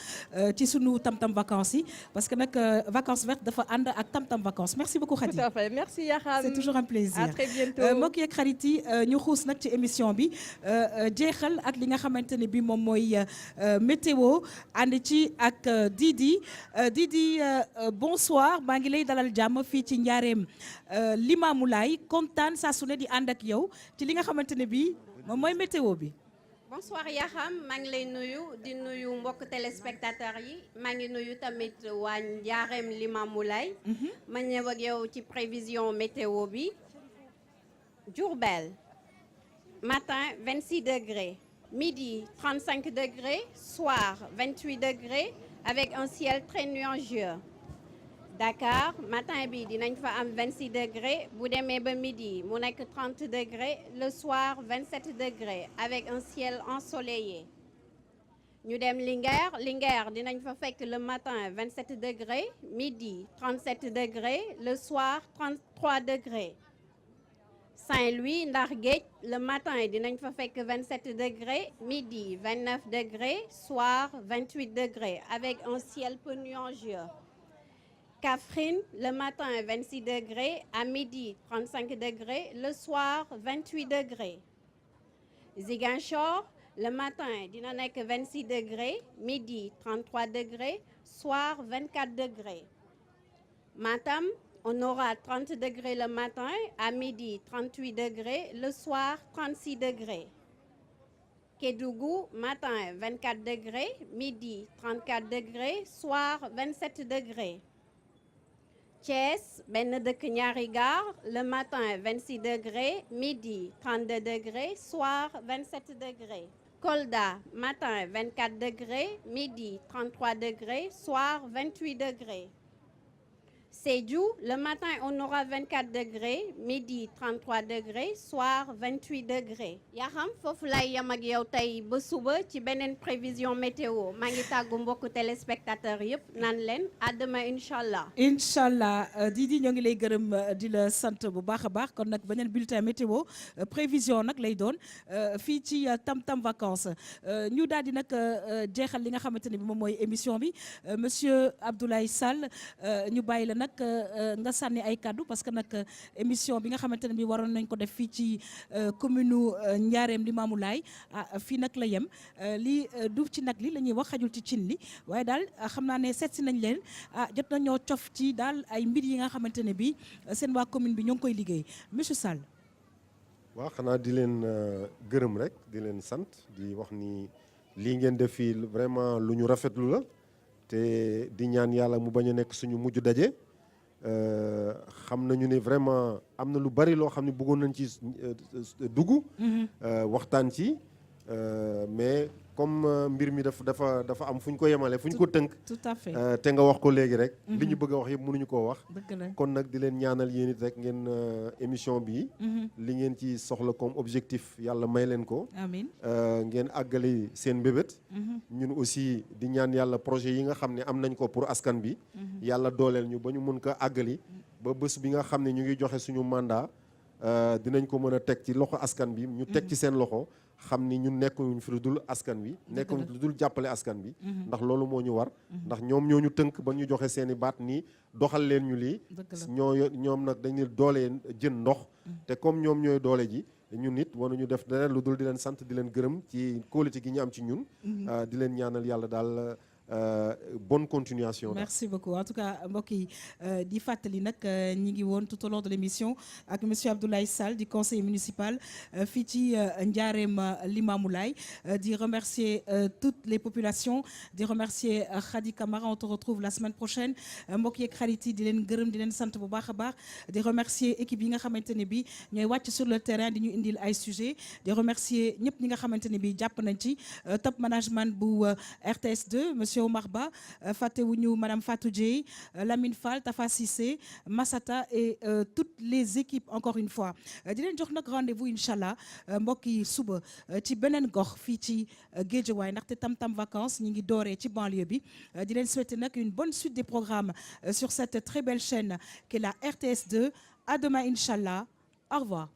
ci sunu tam-tam vacances yi parce que nag vacances vertes dafa ànd ak tam-tam vacances merci beaucoup Khady. Tout à fait merci Yakham. C'est toujours un plaisir. À très bientôt. mbokk yeeg xarit yi ñu xuus nag ci émission bi jeexal ak li nga xamante ne bi moom mooy météo ànd ci ak Didi Didi bonsoir maa ngi lay dalal jàmm fii ci Njaareem Limamoulaye kontaan saa su ne di ànd ak yow ci li nga xamante ne bii moom mooy météo bi. Bonsoir Yakham maa ngi lay nuyu di nuyu mbokk téléspectateurs yi maa ngi nuyu tamit waa Njaareem Limamoulaye ma ñëw ak yow ci prévision météo bi. Diourbel matin 26 degrés midi 35 degrés soir 28 degrés avec un ciel très nuageux. Dakar matin bi dinañ fa am 26 degrés bu demee ba midi mu nekk 30 degrés le soir 27 degrés avec un ciel ensoleillé. ñu dem Linguère dinañ fa fekk le matin 27 degrés midi 37 degrés le soir 33 degrés. Saint-Louis Ndar Géej le matin dinañ fa fekk 27 degrés midi 29 degrés soir 28 degrés avec un ciel peu nuageux. Kaffrine, le matin 26 degrés, à midi 35 degrés, le soir 28 degrés. Ziguinchor, le matin dina nekk 26 degrés, midi 33 degrés, soir 24 degrés. Matam, on aura 30 degrés le matin, à midi 38 degrés, le soir 36 degrés. Kédougou, matin 24 degrés, midi 34 degrés, soir 27 degrés. Thiès benn dëkk ñaari gaar le matin 26 degrés midi 32 degrés soir 27 degrés. Kolda matin 24 degrés midi 33 degrés soir 28 degrés. Sédhiou le matin on aura 24 degrés midi 33 degrés soir 28 degrés. Yakham foofu lay yam ak yow tey ba suba ci beneen prévision météo maa ngi tàggu mbokku téléspectateurs yëpp naan leen à demain incha allah. incha allah Didi ñoo ngi lay gërëm di la sant bu baax a baax kon nag beneen bulletin météo prévision nag lay doon fii ci tam-tam vacances ñu daal di nag jeexal li nga xamante ne bi moom mooy émission bi monsieur Abdoulaye Sall ñu bàyyi la nag nga sànni ay kaddu parce que nag émission bi nga xamante ne bi waroon nañ ko def fii ci commune Njaareem Limamoulaye fii nag la yem li duuf ci nag li la ñuy wax xajul ci cin li waaye daal xam naa ne seet si nañ leen jot nañoo cof ci daal ay mbir yi nga xamante ne bi seen waa commune bi ñoo ngi koy liggéey monsieur Sall. waaw xanaa di leen gërëm rek di leen sant di wax ni lii ngeen def fii vraiment lu ñu rafetlu la te di ñaan yàlla mu bañ a nekk suñu mujj daje. xam nañu ne vraiment am na lu bari loo xam ne bëggoon nañ ci dugg waxtaan ci mais comme mbir mi dafa am fu ñu ko yemale fu ñu ko tënk tout à fait te nga wax ko léegi rek li ñu bëgg a wax yëpp mënuñu koo wax dëgg la kon nag di leen ñaanal yéen it rek ngeen émission bi li ngeen ci soxla comme objectif yàlla may leen ko amiin ngeen àggali seen mbébét ñun aussi di ñaan yàlla projet yi nga xam ne am nañ ko pour askan bi yàlla dooleel ñu ba ñu mën ko àggali ba bés bi nga xam ne ñu ngi joxe suñu mandat dinañ ko mën a teg ci loxo askan bi ñu teg ci seen loxo xam ni ñun nekkuñu fi lu dul askan wi nekkuñu lu dul jàppale askan bi ndax loolu moo ñu war ndax ñoom ñoo ñu tënk ba ñu joxe seen i baat nii doxal leen ñu lii ñoom nag dañu doole jën ndox te comme ñoom ñooy doole ji ñun nit wanuñu def dara lu dul di leen sant di leen gërëm ci qualité gi ñu am ci ñun di leen ñaanal yàlla daal bonne continuation. Merci beaucoup. En tout cas, mbokk yi di fàttali nag ñi ngi woon tout au long de l'émission ak monsieur Abdoulaye Sall di conseiller municipal fii ci Njaareem Limamoulaye di remercier toutes les populations di remercier Khady Camara. On te retrouve la semaine prochaine mbokk yeeg xarit yi di leen gërëm di leen sant bu baax a baax di remercier équipe yi nga xamante ne bi ñooy wàcc sur le terrain di ñu indil ay sujets di remercier ñëpp ñi nga xamante ne bi jàpp nañ ci top management bu RTS 2 monsieur monsieur Omar Ba fàttewuñu madame Fatou Dieye Lamine Fall Tafa Cissé Massata et toutes les équipes encore une fois di leen jox nag rendez-vous inchallah mbokk yi suba ci beneen gox fii ci Guédiawaye ndaxte tam-tam vacances ñi ngi dooree ci banlieue bi di leen souhaiter nag une bonne suite des programmes sur cette très belle chaîne qu'est la RTS 2 à demain inchallah au revoir.